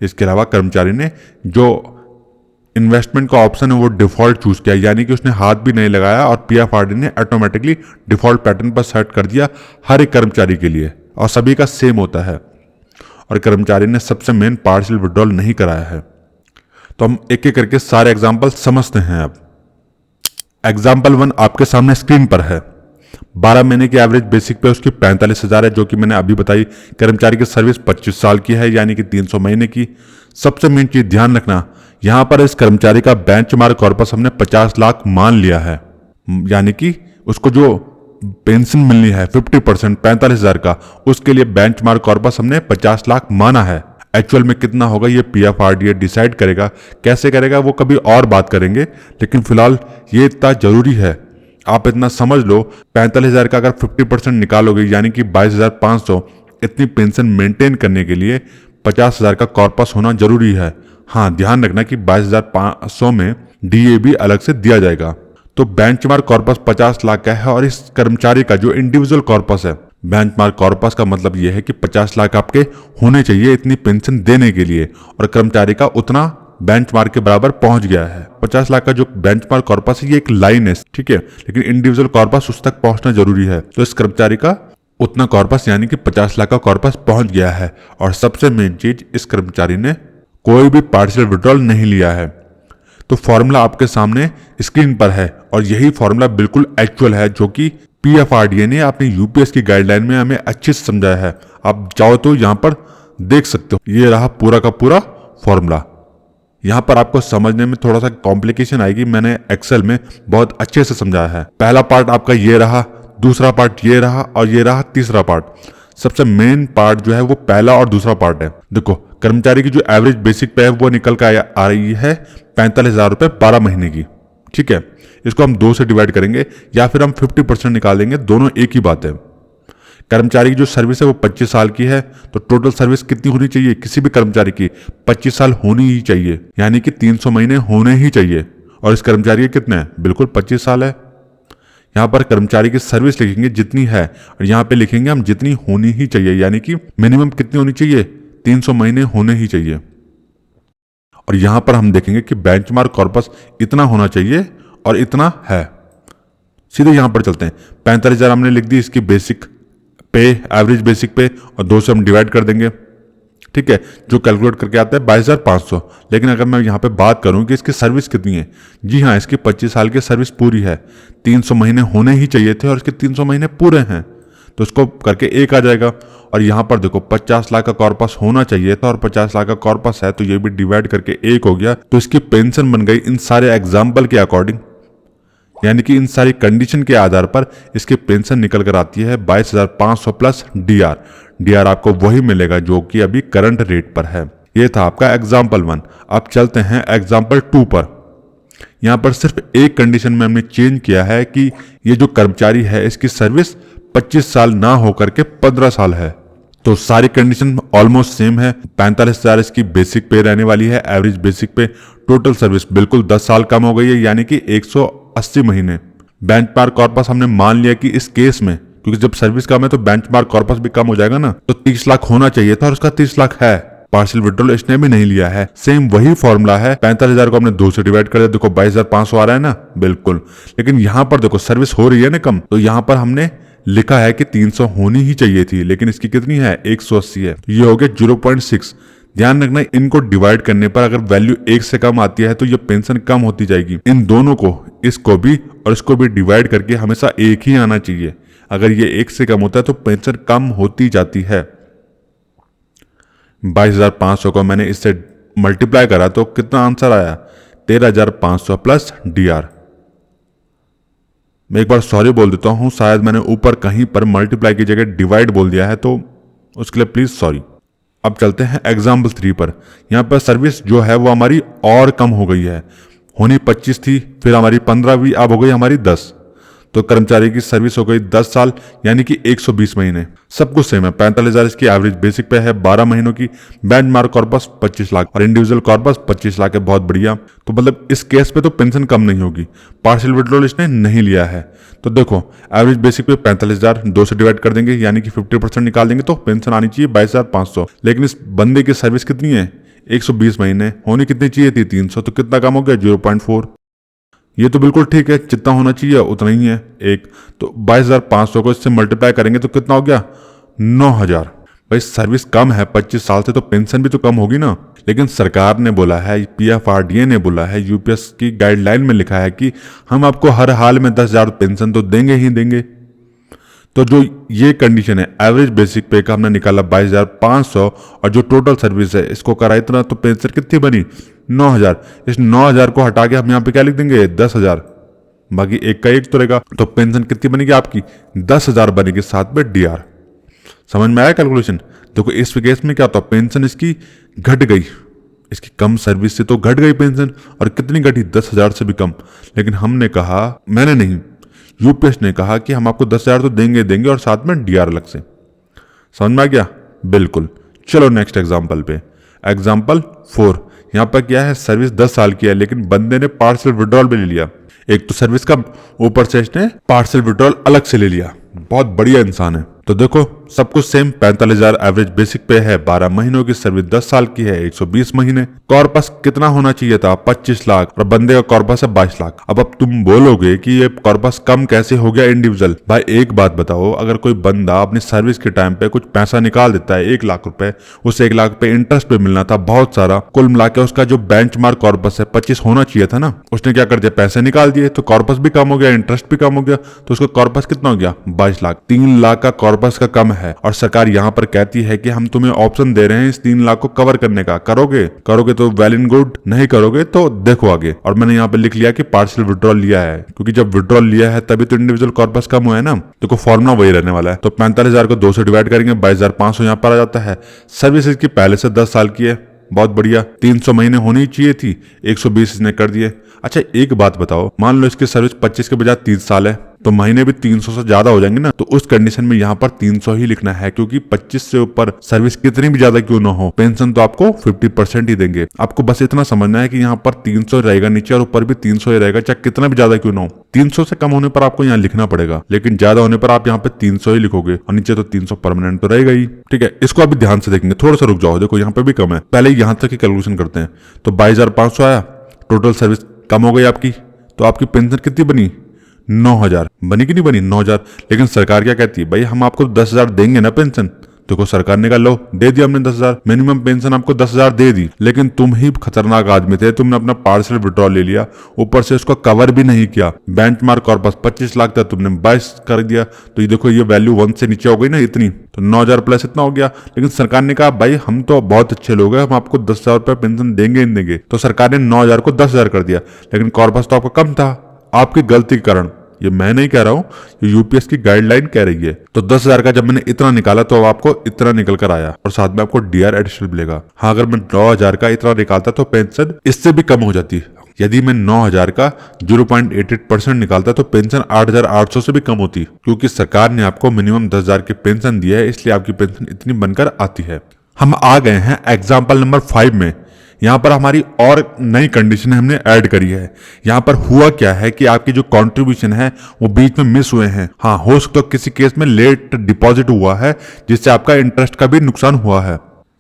इसके अलावा कर्मचारी ने जो इन्वेस्टमेंट का ऑप्शन है वो डिफॉल्ट चूज किया, यानी कि उसने हाथ भी नहीं लगाया, और पीएफआरडी ने ऑटोमेटिकली डिफॉल्ट पैटर्न पर सेट कर दिया हर एक कर्मचारी के लिए, और सभी का सेम होता है। और कर्मचारी ने सबसे मेन पार्शियल विड्रॉल नहीं कराया है। तो हम एक एक करके सारे एग्जाम्पल समझते हैं। अब एग्जाम्पल 1 आपके सामने स्क्रीन पर है। 12 महीने की एवरेज बेसिक पे उसकी 45,000 है, जो कि मैंने अभी बताई। कर्मचारी की सर्विस 25 साल की है, यानी कि 300 महीने की। सबसे मेन चीज ध्यान रखना, यहां पर इस कर्मचारी का बेंचमार्क कॉर्पस हमने 50 लाख मान लिया है, यानी कि उसको जो पेंशन मिलनी है 50% 45,000 का, उसके लिए बेंचमार्क कॉर्पस हमने 50 लाख माना है। एक्चुअल में कितना होगा ये पीएफआरडीए डिसाइड करेगा। कैसे करेगा वो कभी और बात करेंगे, लेकिन फिलहाल ये इतना जरूरी है, आप इतना समझ लो। 45,000 का अगर 50% निकालोगे, यानी कि 22,500, इतनी पेंशन मेंटेन करने के लिए 50,000 का कॉर्पस होना जरूरी है। हाँ, ध्यान रखना कि 22,500 में डीए भी अलग से दिया जाएगा। तो बेंचमार्क कॉर्पस 50 लाख का है, और इस कर्मचारी का जो इंडिविजुअल कॉर्पस है, बेंचमार्क कॉर्पस का मतलब यह है कि 50 लाख आपके होने चाहिए इतनी पेंशन देने के लिए, और कर्मचारी का उतना बेंचमार्क के बराबर पहुंच गया है। 50 लाख का जो बेंचमार्क कॉर्पस है ये एक लाइन है, ठीक है, लेकिन इंडिविजुअल कॉर्पस उस तक पहुंचना जरूरी है। तो इस कर्मचारी का उतना कॉर्पस यानी कि 50 लाख का कॉर्पस पहुंच गया है। और सबसे मेन चीज, इस कर्मचारी ने कोई भी पार्शियल विड्रॉल नहीं लिया है। तो फॉर्मूला आपके सामने स्क्रीन पर है, और यही फॉर्मूला बिल्कुल एक्चुअल है, जो कि पीएफआरडीए ने अपनी यूपीएस की गाइडलाइन में हमें अच्छे से समझाया है। आप चाहो तो यहां पर देख सकते हो, ये रहा पूरा का पूरा फॉर्मूला। यहां पर आपको समझने में थोड़ा सा कॉम्प्लिकेशन आएगी, मैंने एक्सेल में बहुत अच्छे से समझाया है। पहला पार्ट आपका ये रहा, दूसरा पार्ट ये रहा, और ये रहा तीसरा पार्ट। सबसे मेन पार्ट जो है वो पहला और दूसरा पार्ट है। देखो, कर्मचारी की जो एवरेज बेसिक पे है वो निकल कर आ रही है 45,000 रुपए 12 महीने की, ठीक है। इसको हम 2 से डिवाइड करेंगे, या फिर हम 50% निकालेंगे, दोनों एक ही बात है। कर्मचारी की जो सर्विस है वो 25 साल की है, तो टोटल सर्विस कितनी होनी चाहिए किसी भी कर्मचारी की? 25 साल होनी ही चाहिए, यानी कि 300 महीने होने ही चाहिए। और इस कर्मचारी के कितने हैं? बिल्कुल 25 साल है। यहाँ पर कर्मचारी की सर्विस लिखेंगे जितनी है, और यहाँ पे लिखेंगे हम जितनी होनी ही चाहिए, यानी कि मिनिमम कितनी होनी चाहिए? 300 महीने होने ही चाहिए। और यहाँ पर हम देखेंगे कि बेंचमार्क कॉर्पस इतना होना चाहिए और इतना है। सीधे यहाँ पर चलते हैं। 45,000 हमने लिख दी इसकी बेसिक पे, एवरेज बेसिक पे, और 2 से हम डिवाइड कर देंगे, ठीक है, जो कैलकुलेट करके आता है 22,500। लेकिन अगर मैं यहाँ पे बात करूँ कि इसकी सर्विस कितनी है, जी हाँ, इसकी 25 साल की सर्विस पूरी है, 300 महीने होने ही चाहिए थे और इसके 300 महीने पूरे हैं, तो इसको करके एक आ जाएगा। और यहाँ पर देखो 50 लाख का कॉर्पस होना चाहिए था और 50 लाख का कॉर्पस है, तो ये भी डिवाइड करके एक हो गया, तो इसकी पेंशन बन गई इन सारे एग्जाम्पल के अकॉर्डिंग, यानी कि इन सारी कंडीशन के आधार पर इसकी पेंशन निकल कर आती है 22,500 प्लस डीआर। डीआर आपको वही मिलेगा जो कि अभी करंट रेट पर है। ये था आपका एग्जाम्पल 1। अब चलते हैं एग्जाम्पल 2 पर। यहां पर सिर्फ एक कंडीशन में हमने चेंज किया है कि ये जो कर्मचारी है इसकी सर्विस 25 साल ना होकर के 15 साल है। तो सारी कंडीशन ऑलमोस्ट सेम है। 45,000 इसकी बेसिक पे रहने वाली है, एवरेज बेसिक पे। टोटल सर्विस बिल्कुल 10 साल कम हो गई है, यानी कि 180 महीने। बेंचमार्क कॉर्पस हमने मान लिया कि इस केस में, क्योंकि जब सर्विस कम है तो बेंचमार्क कॉर्पस भी कम हो जाएगा ना, तो 30 लाख होना चाहिए था और उसका 30 लाख है। पार्शियल विड्रॉल इसने भी नहीं लिया है, सेम वही फॉर्मूला है। 45,000 को हमने 2 से डिवाइड कर दिया, देखो 22,500 आ रहा है ना, बिल्कुल। लेकिन यहां पर देखो सर्विस हो रही है ना कम, तो यहां पर हमने लिखा है कि 300 होनी ही चाहिए थी, लेकिन इसकी कितनी है, 180 है, तो ये हो गया 0.6। ध्यान रखना, इनको डिवाइड करने पर अगर वैल्यू 1 से कम आती है तो ये पेंशन कम होती जाएगी। इन दोनों को, इसको भी और इसको भी डिवाइड करके हमेशा एक ही आना चाहिए। अगर ये 1 से कम होता है तो पेंशन कम होती जाती है। 22,500 को मैंने इससे मल्टीप्लाई करा तो कितना आंसर आया, 13,500 प्लस डीआर। मैं एक बार सॉरी बोल देता हूं, शायद मैंने ऊपर कहीं पर मल्टीप्लाई की जगह डिवाइड बोल दिया है, तो उसके लिए प्लीज सॉरी। अब चलते हैं एग्जाम्पल 3 पर। यहां पर सर्विस जो है वो हमारी और कम हो गई है, होनी 25 थी, फिर हमारी 15 हुई, अब हो गई हमारी 10। तो कर्मचारी की सर्विस हो गई 10 साल, यानी कि 120 महीने। सब कुछ सेम है। 45,000 इसकी एवरेज बेसिक पे है, 12 महीनों की। बेंचमार्क कॉर्पस 25 लाख और इंडिविजुअल कॉर्पस 25 लाख है, बहुत बढ़िया। तो मतलब इस केस पे तो पेंशन कम नहीं होगी। पार्शियल विड्रॉल इसने नहीं लिया है। तो देखो एवरेज बेसिक पे 45,000 2 से डिवाइड कर देंगे, यानी कि 50% निकाल देंगे, तो पेंशन आनी चाहिए 22,500। लेकिन इस बंदे की सर्विस कितनी है, 120 महीने, होनी कितनी चाहिए थी, 300, तो कितना कम हो गया, 0.4। ये तो बिल्कुल ठीक है, जितना होना चाहिए उतना ही है, एक। तो 22,500 को इससे मल्टीप्लाई करेंगे तो कितना हो गया, 9,000। भाई सर्विस कम है 25 साल से, तो पेंशन भी तो कम होगी ना। लेकिन सरकार ने बोला है, PFRDA ने बोला है, यूपीएस की गाइडलाइन में लिखा है कि हम आपको हर हाल में 10,000 पेंशन तो देंगे ही देंगे। तो जो ये कंडीशन है, एवरेज बेसिक पे का हमने निकाला 22,500 और जो टोटल सर्विस है इसको करा इतना, तो पेंशन कितनी बनी, 9,000। इस 9,000 को हटा के हम यहाँ पे क्या लिख देंगे, 10,000, बाकी एक का एक तो रहेगा। तो पेंशन कितनी बनेगी आपकी, 10,000 बनेगी, साथ में डीआर। समझ में आया कैलकुलेशन। देखो इस केस में क्या होता, पेंशन इसकी घट गई, इसकी कम सर्विस से तो घट गई पेंशन, और कितनी घटी, 10,000 से भी कम। लेकिन हमने कहा, मैंने नहीं, यूपीएस ने कहा कि हम आपको 10,000 तो देंगे देंगे और साथ में डीआर अलग से। समझ में आ गया, बिल्कुल। चलो नेक्स्ट एग्जाम्पल पे, एग्जाम्पल 4। यहां पर क्या है, सर्विस 10 साल की है, लेकिन बंदे ने पार्शियल विड्रॉल भी ले लिया। एक तो सर्विस कम, ऊपर से इसने पार्शियल विड्रॉल अलग से ले लिया। बहुत बढ़िया इंसान है। तो देखो सब कुछ सेम, 45,000 एवरेज बेसिक पे है, 12 महीनों की सर्विस, 10 साल की है, 120 महीने। कॉर्पस कितना होना चाहिए था, 25 लाख, और बंदे का कॉर्पस है 22 लाख। अब तुम बोलोगे कि ये कॉर्पस कम कैसे हो गया इंडिविजुअल। भाई एक बात बताओ, अगर कोई बंदा अपनी सर्विस के टाइम पे कुछ पैसा निकाल देता है 1 लाख रुपए, उस 1 लाख पे इंटरेस्ट पे मिलना था बहुत सारा, कुल मिला के उसका जो बेंचमार्क कॉर्पस है 25 होना चाहिए था ना, उसने क्या कर दिया, पैसे निकाल दिए, तो कॉर्पस भी कम हो गया, इंटरेस्ट भी कम हो गया, तो उसका कॉर्पस कितना हो गया, 22 लाख। 3 लाख का कॉर्पस का कम है, और सरकार यहाँ पर कहती है कि हम तुम्हें ऑप्शन दे रहे हैं इस 3 लाख को कवर करने का। करोगे तो वेल एंड गुड, नहीं करोगे तो देखो आगे। और मैंने यहाँ पे लिख लिया कि पार्शियल विड्रॉल लिया है, क्योंकि जब विड्रॉल लिया है तभी तो इंडिविजुअल कॉर्पस कम हुआ है ना। देखो फॉर्मूला वही रहने वाला है। तो 45,000 को 2 से डिवाइड करेंगे, 22,500 यहाँ पर आ जाता है। सर्विस इसकी पहले से 10 साल की है, बहुत बढ़िया। 300 महीने होनी चाहिए थी, 120 इसने कर दिए। अच्छा एक बात बताओ, मान लो इसकी सर्विस 25 के बजाय 30 साल है, तो महीने भी 300 से ज्यादा हो जाएंगे ना। तो उस कंडीशन में यहाँ पर 300 ही लिखना है, क्योंकि 25 से ऊपर सर्विस कितनी भी ज्यादा क्यों ना हो, पेंशन तो आपको 50% ही देंगे। आपको बस इतना समझना है कि यहाँ पर 300 रहेगा नीचे और ऊपर भी 300 ही रहेगा, चाहे कितना भी ज्यादा क्यों ना हो। 300 से कम होने पर आपको यहाँ लिखना पड़ेगा, लेकिन ज्यादा होने पर आप यहाँ पे 300 ही लिखोगे, और नीचे तो 300 परमानेंट तो रहेगा ही। ठीक है, इसको अभी ध्यान से देखेंगे, थोड़ा सा रुक जाओ। देखो यहाँ पे भी कम है, पहले यहाँ तक की कैलकुलेशन करते हैं। तो 22,500 आया, टोटल सर्विस कम हो गई आपकी, तो आपकी पेंशन कितनी बनी, 9,000 बनी कि नहीं बनी, 9,000। लेकिन सरकार क्या कहती है, भाई हम आपको 10,000 देंगे ना पेंशन, देखो सरकार ने कहा लो दे दिया हमने 10,000, मिनिमम पेंशन आपको 10,000 दे दी, लेकिन तुम ही खतरनाक आदमी थे, तुमने अपना पार्शियल विड्रॉल ले लिया, ऊपर से उसको कवर भी नहीं किया। बेंचमार्क कॉर्पस 25 लाख था, तुमने 22 कर दिया, तो ये देखो ये वैल्यू 1 से नीचे हो गई ना इतनी, तो 9,000 प्लस इतना हो गया। लेकिन सरकार ने कहा भाई हम तो बहुत अच्छे लोग हैं, हम आपको 10,000 रुपये पेंशन देंगे ही देंगे, तो सरकार ने 9,000 को 10,000 कर दिया, लेकिन कॉर्पस तो आपका कम था, आपकी गलती के कारण। ये मैं नहीं कह रहा हूं, ये यूपीएस की गाइडलाइन कह रही है। तो 10,000 का जब मैंने इतना निकाला तो अब आपको इतना निकल कर आया, और साथ में आपको डीआर एडिशनल मिलेगा। हाँ, अगर मैं 9,000 का इतना निकालता तो पेंशन इससे भी कम हो जाती। यदि मैं 9,000 का 0.88% निकालता तो पेंशन 8,800 से भी कम होती, क्योंकि सरकार ने आपको मिनिमम 10,000 की पेंशन दी है, इसलिए आपकी पेंशन इतनी बनकर आती है। हम आ गए हैं एग्जाम्पल नंबर 5 में। यहाँ पर हमारी और नई कंडीशन हमने ऐड करी है। यहाँ पर हुआ क्या है कि आपकी जो कंट्रीब्यूशन है वो बीच में मिस हुए हैं। हाँ, हो सकता है किसी केस में लेट डिपॉजिट हुआ है जिससे आपका इंटरेस्ट का भी नुकसान हुआ है,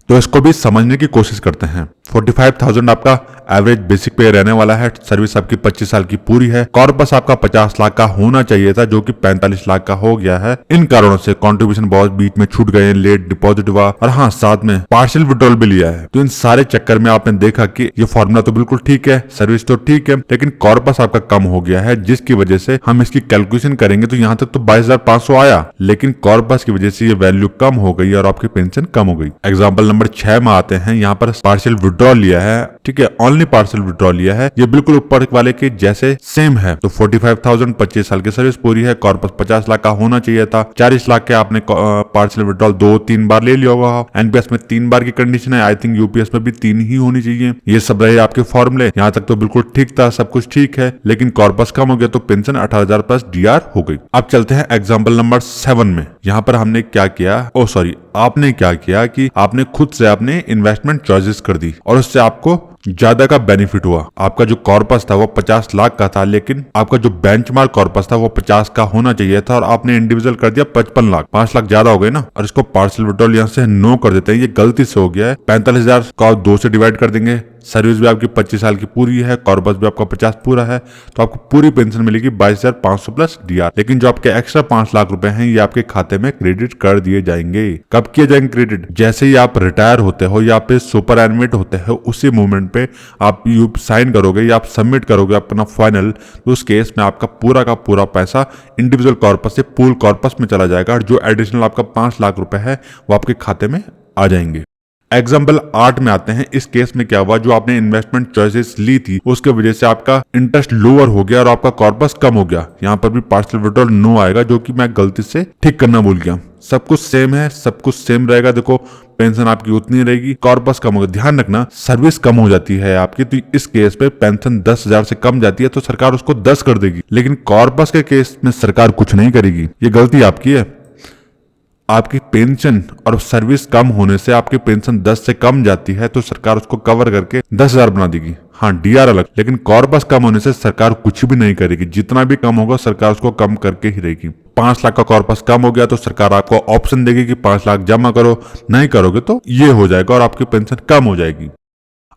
तो इसको भी समझने की कोशिश करते हैं। 45,000 आपका एवरेज बेसिक पे रहने वाला है। सर्विस आपकी 25 साल की पूरी है। कॉर्पस आपका 50 लाख का होना चाहिए था, जो कि 45 लाख का हो गया है। इन कारणों से कंट्रीब्यूशन बहुत बीच में छूट गए, लेट डिपॉजिट हुआ, और हाँ साथ में पार्शियल विड्रॉल भी लिया है। तो इन सारे चक्कर में आपने देखा कि ये फॉर्मूला तो बिल्कुल ठीक है, सर्विस तो ठीक है, लेकिन कॉर्पस आपका कम हो गया है, जिसकी वजह से हम इसकी कैलकुलेशन करेंगे तो यहाँ तक तो 22,500 आया, लेकिन कॉर्पस की वजह से ये वैल्यू कम हो गई और आपकी पेंशन कम हो गई। एग्जाम्पल नंबर 6 में आते हैं। यहाँ पर पार्शियल विड्रॉल लिया है, ठीक है, ओनली पार्शियल विड्रॉल लिया है, ये बिल्कुल ऊपर वाले के जैसे सेम है। तो 45,000 25 साल की सर्विस पूरी है, कॉर्पस 50 लाख का होना चाहिए था, 40 लाख के आपने पार्शियल विड्रॉल 2-3 बार ले लिया होगा। एनपीएस में 3 बार की कंडीशन है, आई थिंक यूपीएस में भी 3 ही होनी चाहिए। ये सब रहे आपके फॉर्मूले, यहाँ तक तो बिल्कुल ठीक था, सब कुछ ठीक है, लेकिन कॉर्पस कम हो गया तो पेंशन 18,000 प्लस डीआर हो गई। अब चलते हैं एग्जाम्पल नंबर 7 में। यहाँ पर हमने क्या किया, आपने क्या किया कि आपने खुद से अपने इन्वेस्टमेंट चॉइसेस कर दी और उससे आपको ज्यादा का बेनिफिट हुआ। आपका जो कॉर्पस था वो 50 लाख का था, लेकिन आपका जो बेंचमार्क कॉर्पस था वो 50 का होना चाहिए था, और आपने इंडिविजुअल कर दिया 55 लाख। 5 लाख ज्यादा हो गए ना, और इसको पार्शियल विड्रॉल यहाँ से नो कर देते हैं, ये गलती से हो गया है। 45,000 को 2 से डिवाइड कर देंगे, सर्विस भी आपकी 25 साल की पूरी है, कॉर्पस भी आपका 50 पूरा है, तो आपको पूरी पेंशन मिलेगी 22,500 प्लस डीआर। लेकिन जो आपके एक्स्ट्रा 5 लाख रुपए हैं ये आपके खाते में क्रेडिट कर दिए जाएंगे। कब किए जाएंगे क्रेडिट? जैसे ही आप रिटायर होते हो या फिर सुपर एनुएट होते हो, उसी मोमेंट पे आप साइन करोगे या आप सबमिट करोगे अपना फाइनल, तो उस केस में आपका पूरा का पूरा पैसा इंडिविजुअल कॉर्पस से पूल कॉर्पस में चला जाएगा, और जो एडिशनल आपका 5 लाख रुपए है वो आपके खाते में आ जाएंगे। एग्जाम्पल 8 में आते हैं। इस केस में क्या हुआ, जो आपने इन्वेस्टमेंट चॉइसेस ली थी उसके वजह से आपका इंटरेस्ट लोअर हो गया और आपका कॉर्पस कम हो गया। यहाँ पर भी पार्शियल विड्रॉल नो आएगा, जो कि मैं गलती से ठीक करना भूल गया। सब कुछ सेम है, सब कुछ सेम रहेगा। देखो पेंशन आपकी उतनी रहेगी, कॉर्पस कम होगा। ध्यान रखना, सर्विस कम हो जाती है आपकी, तो इस केस पे पेंशन 10,000 से कम जाती है तो सरकार उसको 10 कर देगी, लेकिन कॉर्पस के केस में सरकार कुछ नहीं करेगी। ये गलती आपकी है। आपकी पेंशन और सर्विस कम होने से आपकी पेंशन 10 से कम जाती है तो सरकार उसको कवर करके 10,000 बना देगी। हाँ, डीआर अलग, लेकिन कॉर्पस कम होने से सरकार कुछ भी नहीं करेगी। जितना भी कम होगा सरकार उसको कम करके ही रहेगी। 5 लाख का कॉर्पस कम हो गया तो सरकार आपको ऑप्शन देगी कि 5 लाख जमा करो, नहीं करोगे तो ये हो जाएगा और आपकी पेंशन कम हो जाएगी।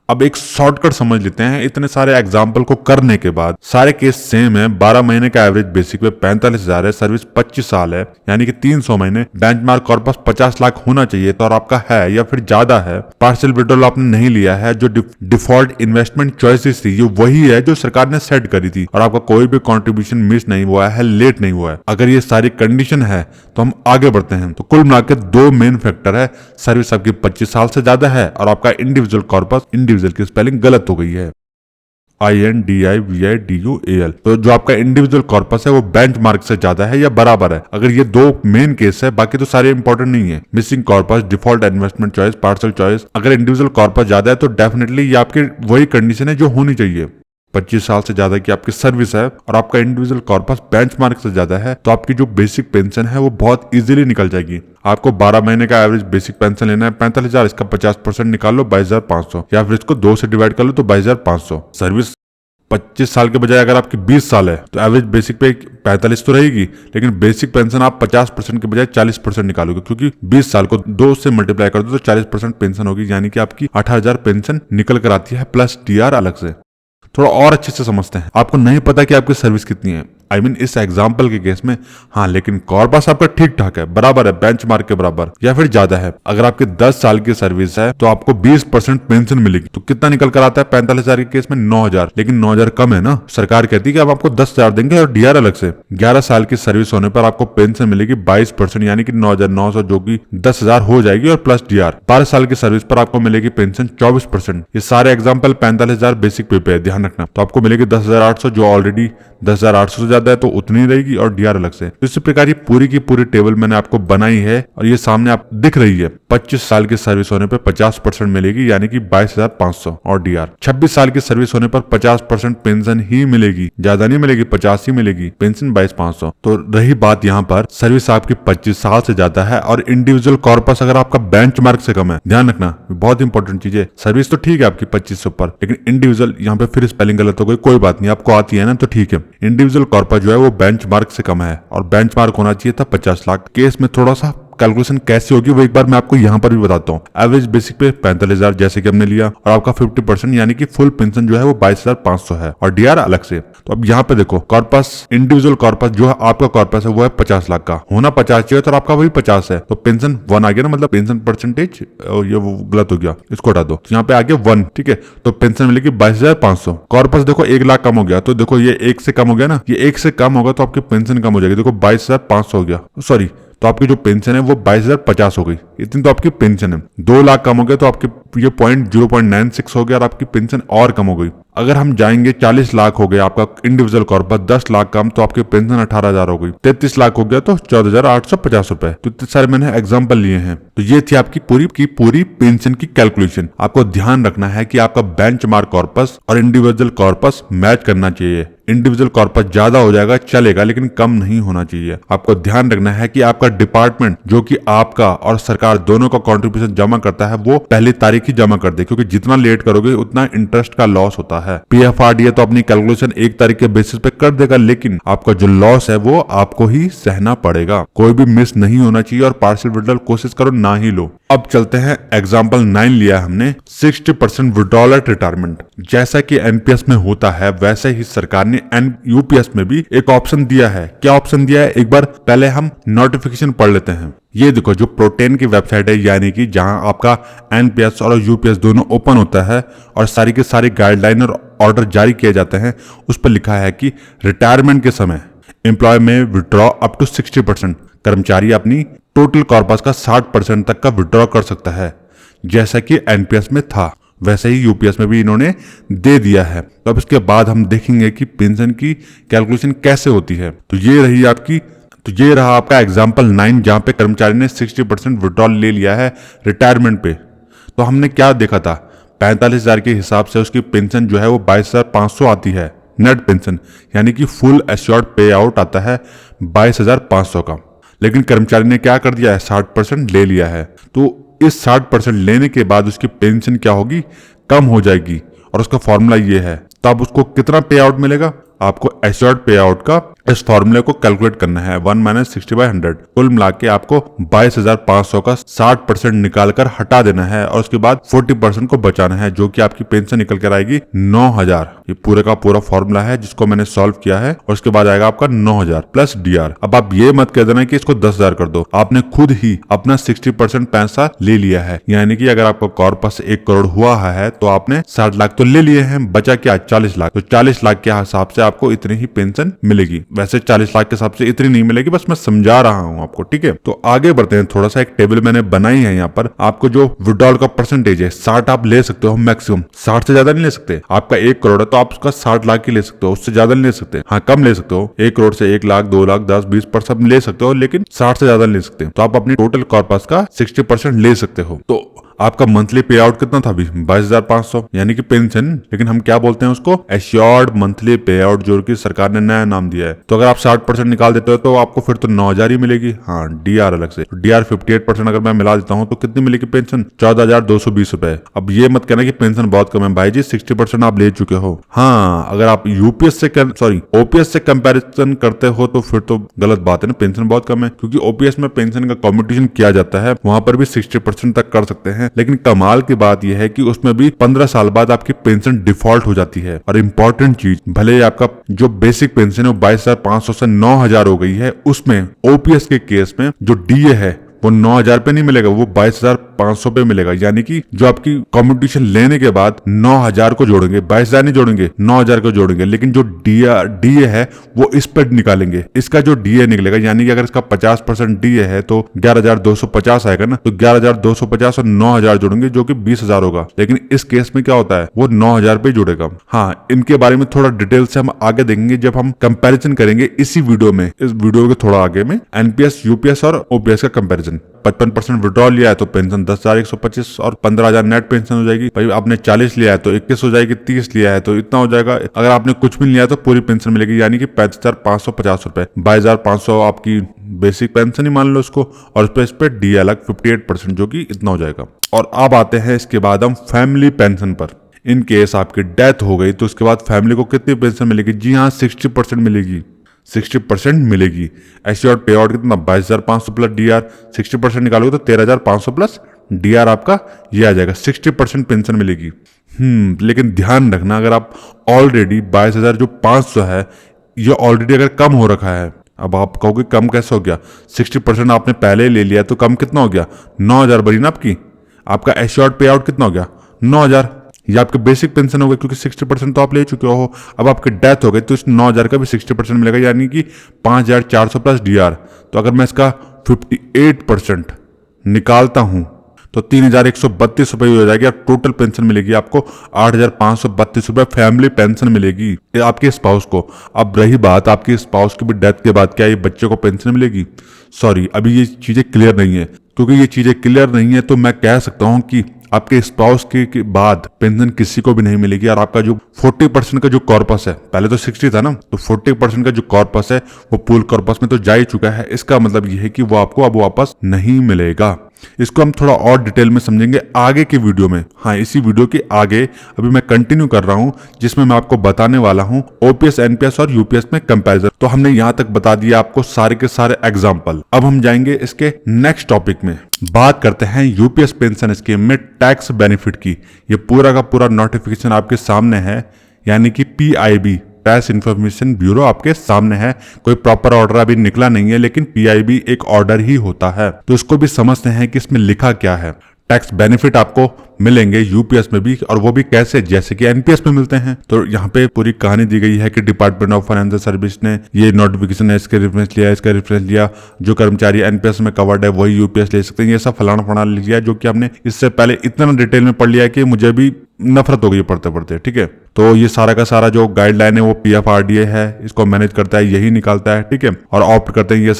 अब एक शॉर्टकट समझ लेते हैं। इतने सारे एग्जाम्पल को करने के बाद सारे केस सेम है। 12 महीने का एवरेज बेसिक पे 45,000 है, सर्विस 25 साल है, यानी कि 300 महीने। बेंचमार्क कॉर्पस 50 लाख होना चाहिए तो, और आपका है या फिर ज्यादा है। पार्शियल विड्रॉल आपने नहीं लिया है। जो डिफॉल्ट इन्वेस्टमेंट चॉइसेस थी ये वही है जो सरकार ने सेट करी थी, और आपका कोई भी कॉन्ट्रीब्यूशन मिस नहीं हुआ है, लेट नहीं हुआ है। अगर ये सारी कंडीशन है तो हम आगे बढ़ते हैं। तो कुल मिलाकर 2 मेन फैक्टर है, सर्विस आपकी 25 साल से ज्यादा है और आपका इंडिविजुअल कॉर्पस, इंडिविजुअल की स्पेलिंग गलत हो गई है, INDIVIDUAL। तो जो आपका इंडिविजुअल कॉर्पस है वो बेंचमार्क से ज्यादा है या बराबर है। अगर ये 2 मेन केस है, बाकी तो सारे इंपॉर्टेंट नहीं है। Missing corpus, default investment choice, partial choice. अगर इंडिविजुअल कॉर्पस ज्यादा है तो डेफिनेटली ये आपकी वही कंडीशन है जो होनी चाहिए। 25 साल से ज्यादा की आपकी सर्विस है और आपका इंडिविजुअल कॉर्पस बेंचमार्क से ज्यादा है, तो आपकी जो बेसिक पेंशन है वो बहुत इजीली निकल जाएगी। आपको 12 महीने का एवरेज बेसिक पेंशन लेना है 45,000, इसका 50% निकाल लो 22,500, या फिर इसको 2 से डिवाइड कर लो तो 22,500। सर्विस 25 साल के बजाय अगर आपकी 20 साल है तो एवरेज बेसिक पे 45 तो रहेगी, लेकिन बेसिक पेंशन आप 50% के बजाय 40% निकालोगे, क्योंकि 20 साल को 2 से मल्टीप्लाई कर दो तो 40% पेंशन होगी, यानी कि आपकी 8,000 पेंशन निकल कर आती है प्लस डीआर अलग से। थोड़ा और अच्छे से समझते हैं। आपको नहीं पता कि आपकी सर्विस कितनी है, आई मीन इस एग्जाम्पल के केस में। हाँ, लेकिन कॉर्पस आपका ठीक ठाक है, बराबर है, बेंचमार्क के बराबर या फिर ज्यादा है। अगर आपकी 10 साल की सर्विस है तो आपको 20% पेंशन मिलेगी। तो कितना निकल कर आता है 45,000 के केस में? 9,000। लेकिन 9,000 कम है ना, सरकार कहती है कि अब आपको 10,000 देंगे और डीआर अलग से। 11 साल की सर्विस होने पर आपको पेंशन मिलेगी 22%, यानी कि 9,900, जो कि 10,000 हो जाएगी और प्लस डीआर। 12 साल की सर्विस पर आपको मिलेगी पेंशन 24%। ये सारे एग्जाम्पल 45,000 बेसिक पे पे है, ध्यान रखना। तो आपको मिलेगी 10,800, जो ऑलरेडी 10,800 से ज्यादा है तो उतनी रहेगी, और डीआर अलग से। तो इसी प्रकार ये पूरी की पूरी टेबल मैंने आपको बनाई है और ये सामने आप दिख रही है। 25 साल की सर्विस होने पर 50% मिलेगी, यानी कि 22,500 और डीआर। 26 साल की सर्विस होने पर 50% पेंशन ही मिलेगी, ज्यादा नहीं मिलेगी, 50 ही मिलेगी पेंशन, 22,500। तो रही बात यहाँ पर सर्विस आपकी 25 साल से ज्यादा है और इंडिविजुअल कॉर्पस अगर आपका बेंचमार्क से कम है, ध्यान रखना बहुत इंपॉर्टेंट चीज है। सर्विस तो ठीक है आपकी 25 से ऊपर, लेकिन इंडिविजुअल, यहाँ पे फिर स्पेलिंग गलत हो गई, कोई बात नहीं, आपको आती है ना तो ठीक है। इंडिविजुअल कॉर्पस जो है वो बेंचमार्क से कम है और बेंचमार्क होना चाहिए था 50 लाख। केस में थोड़ा सा कैलकुलेशन कैसे होगी वो एक बार मैं आपको यहाँ पर भी बताता हूँ। एवरेज बेसिक पे 45,000 जैसे कि हमने लिया, और आपका 50% यानी कि फुल पेंशन जो है वो 22,500 है और डीआर अलग से। तो अब यहाँ पे देखो, कॉर्पस, इंडिविजुअल कॉर्पस जो है आपका कॉर्पस है वो है 50 लाख का, होना 50 चाहिए तो आपका वही 50 है, तो पेंशन 1 आ गया ना, मतलब पेंशन परसेंटेज ये वो गलत हो गया, इसको हटा दो। तो यहाँ पे आ गया 1, ठीक है। तो पेंशन मिलेगी 22,500। कॉर्पस देखो 1 लाख कम हो गया, तो देखो ये 1 से कम हो गया ना, ये 1 से कम होगा तो आपकी पेंशन कम हो जाएगी। देखो 22,500 हो गया, सॉरी, तो आपकी जो पेंशन है वो 22,050 हो गई, इतनी तो आपकी पेंशन है। 2 लाख कम हो गया तो आपके ये पॉइंट 0.96 हो गया और आपकी पेंशन और कम हो गई। अगर हम जाएंगे 40 लाख हो गया आपका इंडिविजुअल कॉर्पस, 10 लाख कम तो आपकी पेंशन 18,000 हो गई। 33 लाख हो गया तो 14,850 रुपए। तो इतने सारे मैंने एग्जाम्पल लिए हैं। तो ये थी आपकी पूरी की पूरी पेंशन की कैलकुलेशन। आपको ध्यान रखना है कि आपका बेंचमार्क कॉर्पस और इंडिविजुअल कॉर्पस मैच करना चाहिए। इंडिविजुअल कॉर्पस ज्यादा हो जाएगा चलेगा, लेकिन कम नहीं होना चाहिए। आपको ध्यान रखना है कि आपका डिपार्टमेंट जो कि आपका और सरकार दोनों का कंट्रीब्यूशन जमा करता है वो पहली तारीख ही जमा कर दे, क्योंकि जितना लेट करोगे उतना इंटरेस्ट का लॉस होता है। पीएफआरडीए तो अपनी कैलकुलेशन 1 तारीख के बेसिस पे कर देगा, लेकिन आपका जो लॉस है वो आपको ही सहना पड़ेगा। कोई भी मिस नहीं होना चाहिए और पार्शियल विड्रॉल कोशिश करो ना ही लो। अब चलते हैं एग्जाम्पल 9 लिया हमने, 60% विड्रॉल एट रिटायरमेंट। जैसा कि एनपीएस में होता है वैसे ही सरकार ने यूपीएस में भी एक ऑप्शन दिया है। क्या ऑप्शन दिया है, एक बार पहले हम नोटिफिकेशन पढ़ लेते हैं। ये देखो, जो प्रोटेन की वेबसाइट है, यानी कि जहां आपका एनपीएस और यूपीएस दोनों ओपन होता है और सारी के सारी गाइडलाइन और ऑर्डर जारी किए जाते हैं, उस पर लिखा है कि रिटायरमेंट के समय एम्प्लॉय में विड्रॉ अप टू 60%। कर्मचारी अपनी टोटल कॉर्पस का 60% तक का विड्रॉ कर सकता है। जैसा कि एनपीएस में था वैसे ही यूपीएस में भी इन्होंने दे दिया है। तो अब इसके बाद हम देखेंगे कि पेंशन की कैलकुलेशन कैसे होती है। तो ये रहा आपका एग्जाम्पल 9, जहां पे कर्मचारी ने 60% विड्रॉल ले लिया है रिटायरमेंट पे। तो हमने क्या देखा था, 45,000 के हिसाब से उसकी पेंशन जो है वो 22,500 आती है नेट पेंशन, यानी कि फुल एश्योर्ड पे आउट आता है 22,500 का। लेकिन कर्मचारी ने क्या कर दिया है, 60% ले लिया है। तो इस 60% लेने के बाद उसकी पेंशन क्या होगी, कम हो जाएगी, और उसका फॉर्मूला ये है। तब उसको कितना पे आउट मिलेगा, आपको एश्योर्ड पे आउट का इस फॉर्मूले को कैलकुलेट करना है, 1 - 60/100। कुल मिला के आपको 22,500 का 60% निकाल कर हटा देना है और उसके बाद 40% को बचाना है, जो कि आपकी पेंशन निकल कर आएगी 9,000। ये पूरे का पूरा फॉर्मूला है जिसको मैंने सॉल्व किया है, और उसके बाद आएगा आपका 9,000 प्लस डीआर। अब आप ये मत कह देना कि इसको 10,000 कर दो, आपने खुद ही अपना 60% पैसा ले लिया है। यानी कि अगर आपका कॉर्पस 1 करोड़ हुआ है तो आपने 60 लाख तो ले लिए हैं, बचा क्या 40 लाख। तो 40 लाख के हिसाब से आपको इतनी ही पेंशन मिलेगी। वैसे 40 लाख के हिसाब से इतनी नहीं मिलेगी, बस मैं समझा रहा हूं आपको, ठीक है। तो आगे बढ़ते हैं, थोड़ा सा एक टेबल मैंने बनाई है यहाँ पर। आपको जो विड्रॉल का परसेंटेज है 60 आप ले सकते हो मैक्सिमम, 60 से ज्यादा नहीं ले सकते। आपका 1 करोड़ है तो आप उसका 60 लाख की ले सकते हो, उससे ज्यादा नहीं ले सकते। हाँ, कम ले सकते हो, 1 करोड़ से 1 लाख 2 लाख 10 20% ले सकते हो, लेकिन 60 से ज्यादा नहीं ले सकते। तो आप अपनी टोटल कॉर्पस का 60% ले सकते हो। तो आपका मंथली पे आउट कितना था अभी, 22,500, यानी कि पेंशन, लेकिन हम क्या बोलते हैं उसको, एश्योर्ड मंथली पे आउट, जो कि सरकार ने नया नाम दिया है। तो अगर आप 60% निकाल देते हो तो आपको फिर तो 9,000 ही मिलेगी। हाँ, डीआर अलग से, डीआर 58% अगर मैं मिला देता हूँ तो कितनी मिलेगी पेंशन, 14,220 रुपए। अब ये मत कहना कि पेंशन बहुत कम है, भाई जी 60% आप ले चुके हो। हाँ, अगर आप यूपीएस से ओपीएस से कंपैरिजन करते हो तो फिर तो गलत बात है ना, पेंशन बहुत कम है। क्योंकि ओपीएस में पेंशन का कॉम्पिटिशन किया जाता है, वहां पर भी 60% तक कर सकते हैं, लेकिन कमाल की बात यह है कि उसमें भी 15 साल बाद आपकी पेंशन डिफॉल्ट हो जाती है। और इम्पोर्टेंट चीज, भले ही आपका जो बेसिक पेंशन है वो 22,500 से 9,000 हो गई है, उसमें ओपीएस के केस में जो डीए है वो 9,000 पे नहीं मिलेगा, वो 22,500 पे मिलेगा। यानी कि जो आपकी कॉम्पिटिशन लेने के बाद 9,000 को जोड़ेंगे, 22,000 नहीं जोड़ेंगे, 9,000 को जोड़ेंगे, लेकिन जो डीए है वो इस पर निकालेंगे। इसका जो डीए निकलेगा, यानी कि अगर इसका 50% डीए है तो 11,250 आएगा ना, तो 11,250 और 9,000 जोड़ेंगे जो कि 20,000 होगा। लेकिन इस केस में क्या होता है, वो 9,000 पे जुड़ेगा। हाँ, इनके बारे में थोड़ा डिटेल से हम आगे देखेंगे जब हम कंपैरिजन करेंगे इसी वीडियो में, इस वीडियो के थोड़ा आगे में एनपीएस, यूपीएस और ओपीएस का कंपैरिजन। 55% विड्रॉल लिया है तो पेंशन 10,125 और 15,000 नेट पेंशन हो जाएगी। भाई आपने 40 लिया है तो 21 हो जाएगी, 30 लिया है तो इतना हो जाएगा। अगर आपने कुछ भी नहीं लिया तो पूरी पेंशन मिलेगी, यानी कि 35,550 रुपए, 22,500 आपकी बेसिक पेंशन ही मान लो उसको, और इस पे डी अलग 58% जो कि इतना हो जाएगा। और अब आते हैं इसके बाद हम फैमिली पेंशन पर। इन केस आपकी डेथ हो गई तो उसके बाद फैमिली को कितनी पेंशन मिलेगी? जी हाँ, 60% मिलेगी, 60% मिलेगी। एश्योर्ड पे आउट कितना? 22,500 प्लस डीआर, 60% निकालोगे तो 13,500 प्लस डीआर आपका ये आ जाएगा, 60% पेंशन मिलेगी। लेकिन ध्यान रखना, अगर आप ऑलरेडी 22,500 है, ये ऑलरेडी अगर कम हो रखा है, अब आप कहोगे कम कैसे हो गया, 60% आपने पहले ले लिया तो कम कितना हो गया? 9,000 बनी ना आपका एश्योर्ड पे आउट कितना हो गया? 9,000। ये आपके बेसिक पेंशन हो गए, क्योंकि 60% तो आप ले चुके हो। अब आपकी डेथ हो गई तो इस 9,000 का भी 60% मिलेगा, यानी कि 5,400 प्लस डीआर। तो अगर मैं इसका 58% निकालता हूं तो 3,132 रुपये हो जाएगी। अब टोटल पेंशन मिलेगी आपको 8,532 रुपये फैमिली पेंशन मिलेगी आपके स्पाउस को। अब रही बात आपकी स्पाउस की भी डेथ के बाद क्या ये बच्चे को पेंशन मिलेगी? सॉरी, अभी ये चीजें क्लियर नहीं है। क्योंकि ये चीजें क्लियर नहीं है तो मैं कह सकता हूं कि आपके स्पाउस के बाद पेंशन किसी को भी नहीं मिलेगी। और आपका जो 40% का जो कॉर्पस है, पहले तो 60 था ना, तो 40% का जो कॉर्पस है वो पूल कॉर्पस में तो जा ही चुका है। इसका मतलब ये है कि वो आपको अब वापस नहीं मिलेगा। इसको हम थोड़ा और डिटेल में समझेंगे आगे के वीडियो में। हाँ, इसी वीडियो के आगे अभी मैं कंटिन्यू कर रहा हूँ, जिसमें मैं आपको बताने वाला हूँ ओपीएस, एनपीएस और यूपीएस में कंपैरिजन। तो हमने यहाँ तक बता दिया आपको सारे के सारे एग्जाम्पल। अब हम जाएंगे इसके नेक्स्ट टॉपिक में। बात करते हैं यूपीएस पेंशन स्कीम में टैक्स बेनिफिट की। ये पूरा का पूरा नोटिफिकेशन आपके सामने है, यानी कि पीआईबी, टैक्स इन्फॉर्मेशन ब्यूरो आपके सामने है। कोई प्रॉपर ऑर्डर अभी निकला नहीं है, लेकिन पीआईबी एक ऑर्डर ही होता है। तो इसको भी समझते हैं कि इसमें लिखा क्या है। टैक्स बेनिफिट आपको मिलेंगे यूपीएस में भी, और वो भी कैसे, जैसे कि एनपीएस में मिलते हैं। तो यहाँ पे पूरी कहानी दी गई है कि डिपार्टमेंट ऑफ फाइनेंशियल सर्विस ने ये नोटिफिकेशन है, इसके रेफरेंस लिया, इसका रेफरेंस लिया। जो कर्मचारी एनपीएस में कवर्ड है वही यूपीएस ले सकते हैं। ये सब फलाना फलाना लिया, जो कि हमने इससे पहले इतना डिटेल में पढ़ लिया है कि मुझे भी नफरत हो गई पढ़ते पढ़ते। ठीक है, तो ये सारा का सारा जो गाइडलाइन है वो पीएफआरडीए है, इसको मैनेज करता है, यही निकालता है। ठीक है, और ऑप्ट करते हैं ये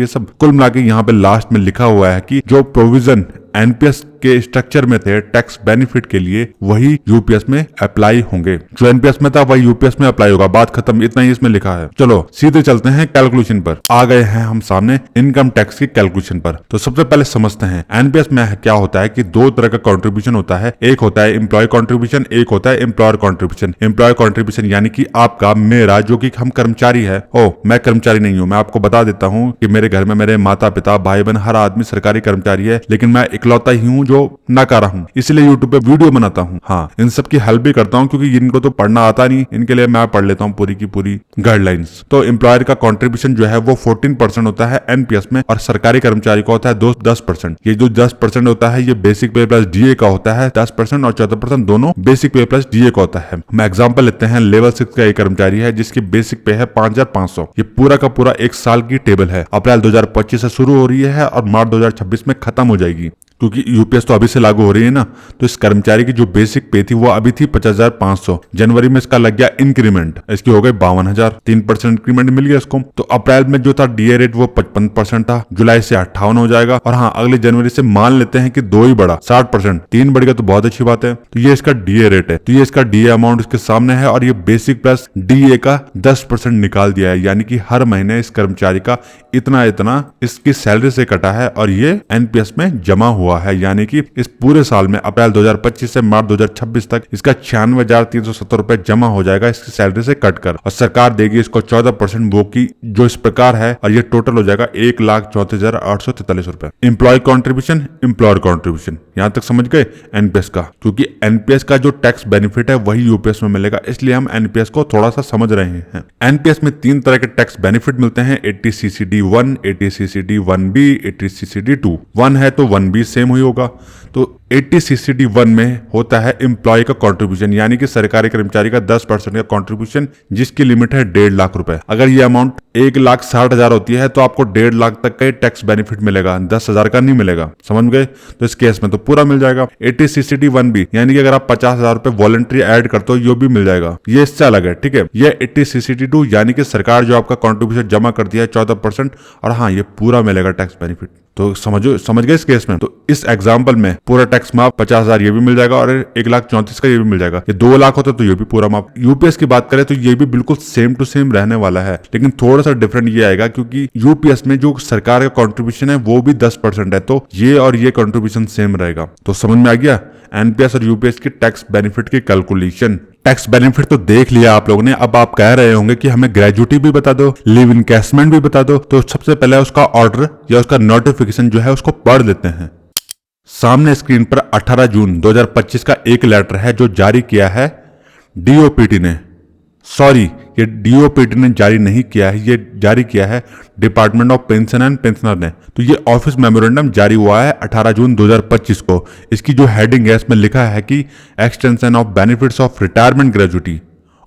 सब कुल मिला के यहाँ पे लास्ट में लिखा हुआ है कि जो प्रोविजन एनपीएस के स्ट्रक्चर में थे टैक्स बेनिफिट के लिए, वही यूपीएस में अप्लाई होंगे। जो एनपीएस में था वही यूपीएस में अप्लाई होगा। बात खत्म, इतना ही इसमें लिखा है। चलो सीधे चलते हैं कैलकुलेशन पर। आ गए हैं हम सामने इनकम टैक्स की कैलकुलेशन पर। तो सबसे पहले समझते हैं एनपीएस में क्या होता है कि दो तरह का कॉन्ट्रीब्यूशन होता है। एक होता है एम्प्लॉय कॉन्ट्रीब्यूशन, एक होता है एम्प्लॉयर कॉन्ट्रीब्यूशन। एम्प्लॉय कॉन्ट्रीब्यूशन यानी कि आपका, मेरा, जो कि हम कर्मचारी है। मैं कर्मचारी नहीं हूँ, मैं आपको बता देता हूँ कि मेरे घर में मेरे माता पिता, भाई बहन, हर आदमी सरकारी कर्मचारी है, लेकिन मैं इकलौता ही हूँ जो नकारा हूँ, इसलिए यूट्यूब पे वीडियो बनाता हूँ। हाँ, इन सब की हेल्प भी करता हूँ, क्योंकि इनको तो पढ़ना आता नहीं, इनके लिए मैं पढ़ लेता हूँ पूरी की पूरी गाइडलाइंस। तो एम्प्लॉयर का कॉन्ट्रीब्यूशन जो है वो 14% होता है एनपीएस में, और सरकारी कर्मचारी का होता है 10%। ये जो 10% होता है ये बेसिक पे प्लस डीए का होता है 10%, और 14% दोनों बेसिक पे प्लस डीए का होता है। हम एग्जाम्पल लेते हैं, लेवल 6 का एक कर्मचारी है जिसकी बेसिक पे है 5,500। ये पूरा का पूरा एक साल की टेबल है। अप्रैल 2025 से शुरू हो रही है और मार्च 2026 में खत्म हो जाएगी, क्योंकि यूपीएस तो अभी से लागू हो रही है ना। तो इस कर्मचारी की जो बेसिक पे थी वो अभी थी 50,500। जनवरी में इसका लग गया इंक्रीमेंट, इसकी हो गई 52,000, 3% इंक्रीमेंट मिल गया इसको। तो अप्रैल में जो था डीए रेट वो 55% था, जुलाई से 58 हो जाएगा, और हाँ अगले जनवरी से मान लेते हैं कि 2 ही बढ़ा, 60%, 3 बढ़ गया तो बहुत अच्छी बात है। तो ये इसका डीए रेट है, तो ये इसका डीए अमाउंट इसके सामने है, और ये बेसिक प्लस डीए का 10% निकाल दिया है, यानी कि हर महीने इस कर्मचारी का इतना इतना इसकी सैलरी से कटा है और ये एनपीएस में जमा हुआ है। यानी कि इस पूरे साल में अप्रैल 2025 से मार्च 2026 तक इसका 96,370 रुपए जमा हो जाएगा इसकी सैलरी से कटकर, और सरकार देगी इसको 14% वो की जो इस प्रकार है, और ये टोटल हो जाएगा 1,34,843 रुपए। एम्प्लॉय कॉन्ट्रीब्यूशन, एम्प्लॉयर कॉन्ट्रीब्यूशन यहाँ तक समझ गए एनपीएस का, क्योंकि एनपीएस का जो टैक्स बेनिफिट है वही यूपीएस में मिलेगा, इसलिए हम एनपीएस को थोड़ा सा समझ रहे हैं। एनपीएस में 3 तरह के टैक्स बेनिफिट मिलते हैं, 80CCD 1, 80CCD 1B, 80CCD 2। 1 है तो 1B सेम हुई होगा। तो 80CCD 1 में होता है एम्प्लॉय का कंट्रीब्यूशन, यानी कि सरकारी कर्मचारी का 10% का कंट्रीब्यूशन, जिसकी लिमिट है 1.5 लाख रुपए। अगर ये अमाउंट 1,60,000 होती है तो आपको 1.5 लाख तक का टैक्स बेनिफिट मिलेगा, 10,000 का नहीं मिलेगा, समझ गए। तो इस केस में तो पूरा मिल जाएगा। 80CCD 1B यानी कि अगर आप 50,000 रुपए वॉलंटरी ऐड करते हो ये भी मिल जाएगा, ये इससे अलग है, ठीक है। ये 80CCD 2 यानी कि सरकार जो आपका कंट्रीब्यूशन जमा करती है 14%, और हाँ ये पूरा मिलेगा टैक्स बेनिफिट। तो समझ गए इस केस में। तो इस एग्जाम्पल में पूरा टैक्स माफ 50,000 ये भी मिल जाएगा और 1,34,000 का ये भी मिल जाएगा। ये 2 लाख होता तो ये भी पूरा माफ। यूपीएस की बात करें तो ये भी बिल्कुल सेम टू सेम रहने वाला है, लेकिन थोड़ा सा डिफरेंट ये आएगा क्योंकि यूपीएस में जो सरकार का कंट्रीब्यूशन है वो भी 10% है, तो ये और ये कंट्रीब्यूशन सेम रहेगा। तो समझ में आ गया एनपीएस और यूपीएस की टैक्स बेनिफिट की कैलकुलेशन। टैक्स बेनिफिट तो देख लिया आप लोगों ने, अब आप कह रहे होंगे कि हमें ग्रेजुटी भी बता दो, लीव इनकैशमेंट भी बता दो। तो सबसे पहले उसका ऑर्डर या उसका नोटिफिकेशन जो है उसको पढ़ लेते हैं। सामने स्क्रीन पर 18 जून 2025 का एक लेटर है जो जारी किया है डीओपीटी ने। सॉरी, ये डीओपीटी ने जारी नहीं किया है, ये जारी किया है department of pension and pensioner ने। तो ये ऑफिस मेमोरेंडम जारी हुआ है 18 जून 2025 को। इसकी जो हेडिंग है इसमें लिखा है कि extension of benefits of retirement gratuity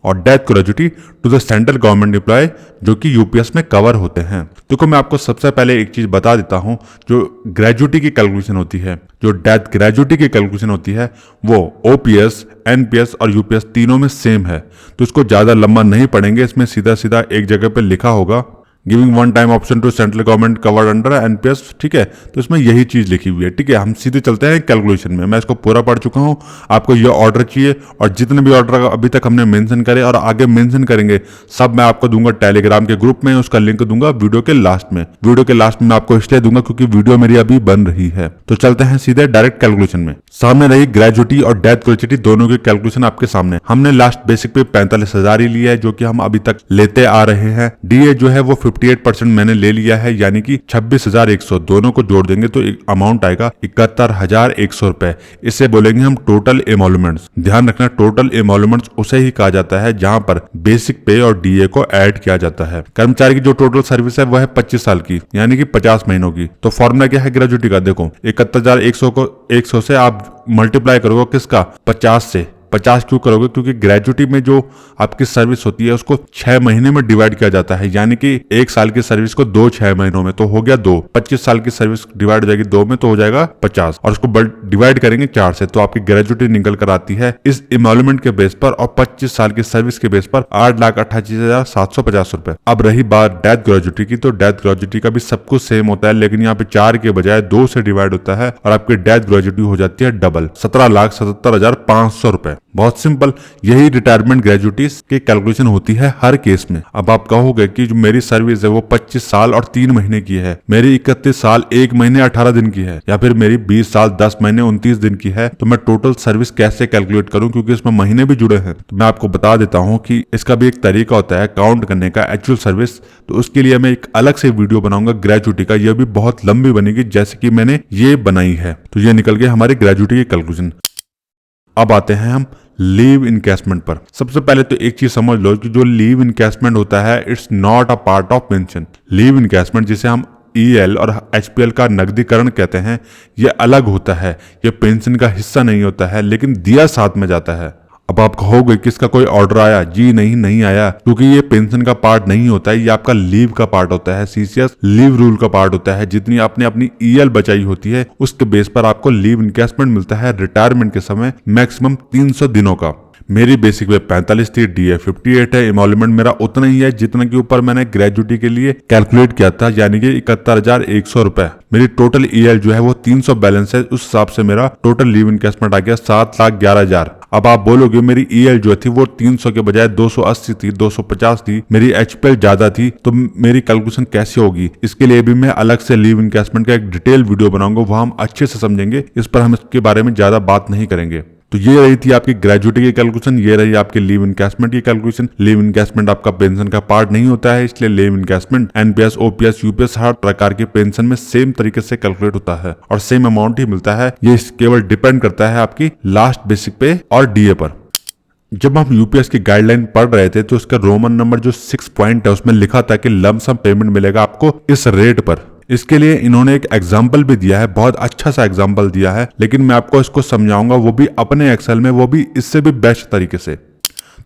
और death gratuity to the central government employee जो कि यूपीएस में कवर होते हैं। देखो मैं आपको सबसे पहले एक चीज बता देता हूं, जो ग्रेजुटी की कैलकुलेशन होती है, जो डेथ ग्रेजुटी की कैलकुलेशन होती है वो ओपीएस, एनपीएस और यूपीएस तीनों में सेम है। तो इसको ज्यादा लंबा नहीं पढ़ेंगे, इसमें सीधा सीधा एक जगह पे लिखा होगा giving one time option to central government covered under NPS, ठीक है। तो इसमें यही चीज लिखी हुई है, ठीक है। हम सीधे चलते हैं कैलकुलेशन में। मैं इसको पूरा पढ़ चुका हूं, आपको ये ऑर्डर चाहिए और जितने भी ऑर्डर अभी तक हमने मेंशन करे और आगे मेंशन करेंगे सब मैं आपको दूंगा टेलीग्राम के ग्रुप में, उसका लिंक दूंगा वीडियो के लास्ट में। वीडियो के लास्ट में मैं आपको इसलिए दूंगा क्योंकि वीडियो मेरी अभी बन रही है। तो चलते हैं सीधे डायरेक्ट कैलकुलेशन में। सामने रही ग्रेजुटी और डेथ ग्रेजुटी दोनों की कैलकुलेशन आपके सामने। हमने लास्ट बेसिक पे 45,000 ही लिया है जो कि हम अभी तक लेते आ रहे हैं। डीए जो है वो 58% मैंने ले लिया है, यानी कि 26,100। दोनों को जोड़ देंगे तो एक अमाउंट आएगा 71,100 रुपए। इससे बोलेंगे हम टोटल एमोलमेंट्स। ध्यान रखना टोटल एमोलमेंट्स उसे ही कहा जाता है जहां पर बेसिक पे और डीए को ऐड किया जाता है। कर्मचारी की जो टोटल सर्विस है वह है 25 साल की, यानी कि 50 महीनों की। तो फॉर्मूला क्या है ग्रेजुटी का, देखो 71,100 को 100 से आप मल्टीप्लाई करोगे किसका, 50 से। 50 क्यों करोगे, क्योंकि ग्रेजुटी में जो आपकी सर्विस होती है उसको 6 महीने में डिवाइड किया जाता है, यानी कि 1 साल की सर्विस को 2 6 महीनों में, तो हो गया 2। 25 साल की सर्विस डिवाइड हो जाएगी 2 में तो हो जाएगा 50, और उसको डिवाइड करेंगे 4 से, तो आपकी ग्रेजुटी निकल कर आती है इस इमोलमेंट के बेस पर और 25 साल की सर्विस के बेस पर 8,88,750 रुपए। अब रही बात डेथ ग्रेजुटी की, तो डेथ ग्रेजुटी का भी सब कुछ सेम होता है, लेकिन यहाँ पे 4 के बजाय 2 से डिवाइड होता है और आपकी डेथ ग्रेजुटी हो जाती है डबल, 17,77,500 रुपए। बहुत सिंपल, यही रिटायरमेंट ग्रेजुटी की कैलकुलेशन होती है हर केस में। अब आप कहोगे कि जो मेरी सर्विस है वो 25 साल और 3 महीने की है, मेरी 31 साल 1 महीने 18 दिन की है, या फिर मेरी 20 साल 10 महीने 29 दिन की है, तो मैं टोटल सर्विस कैसे कैलकुलेट करूं, क्योंकि इसमें महीने भी जुड़े हैं। तो मैं आपको बता देता हूं कि इसका भी एक तरीका होता है काउंट करने का एक्चुअल सर्विस। तो उसके लिए मैं एक अलग से वीडियो बनाऊंगा ग्रेजुटी का, यह भी बहुत लंबी बनेगी जैसे कि मैंने ये बनाई है। तो ये निकल गया हमारी ग्रेजुटी की कैलकुलेशन। अब आते हैं हम लीव इनकैशमेंट पर। सबसे पहले तो एक चीज समझ लो कि जो लीव इनकैशमेंट होता है it's not a part of pension. Leave encashment जिसे हम ईएल और एचपीएल का नकदीकरण कहते हैं, ये अलग होता है, ये पेंशन का हिस्सा नहीं होता है, लेकिन दिया साथ में जाता है। अब आप कहोगे कि इसका कोई ऑर्डर आया, जी नहीं आया, क्योंकि ये पेंशन का पार्ट नहीं होता है, ये आपका लीव का पार्ट होता है। सीसीएस लीव रूल का पार्ट होता है। जितनी आपने अपनी ईएल बचाई होती है उसके बेस पर आपको लीव इनकैशमेंट मिलता है रिटायरमेंट के समय मैक्सिमम 300 दिनों का। मेरी बेसिक पे 45 थी, डीए 58 है, इमोलमेंट मेरा उतना ही है जितना के ऊपर मैंने ग्रेजुटी के लिए कैलकुलेट किया था, यानी कि 71,100 रुपए। मेरी टोटल ईएल जो है वो 300 बैलेंस है, उस हिसाब से मेरा टोटल लीव इनकैशमेंट आ गया 7,11,000। अब आप बोलोगे मेरी ईएल जो थी वो 300 के बजाय 280 थी, 250 थी, मेरी एचपीएल ज्यादा थी, तो मेरी कैलकुलेशन कैसे होगी, इसके लिए भी मैं अलग से लीव इनकैशमेंट का एक डिटेल वीडियो बनाऊंगा, वहां हम अच्छे से समझेंगे। इस पर हम इसके बारे में ज्यादा बात नहीं करेंगे। तो ये रही थी आपकी ग्रेजुएटी की कैलकुलेशन, ये रही आपकी लीव इनकैशमेंट की कैलकुलेशन। लीव इनकैशमेंट आपका पेंशन का पार्ट नहीं होता है, इसलिए leave encashment NPS, OPS, UPS हर प्रकार के पेंशन में सेम तरीके से कैलकुलेट होता है और सेम अमाउंट ही मिलता है। ये केवल डिपेंड करता है आपकी लास्ट बेसिक पे और डीए पर। जब हम यूपीएस की गाइडलाइन पढ़ रहे थे तो उसका रोमन नंबर जो 6 पॉइंट है उसमें लिखा था कि लम सम पेमेंट मिलेगा आपको इस रेट पर। इसके लिए इन्होंने एक एग्जाम्पल भी दिया है, बहुत अच्छा सा एग्जाम्पल दिया है, लेकिन मैं आपको इसको समझाऊंगा वो भी अपने एक्सेल में, वो भी इससे भी बेस्ट तरीके से।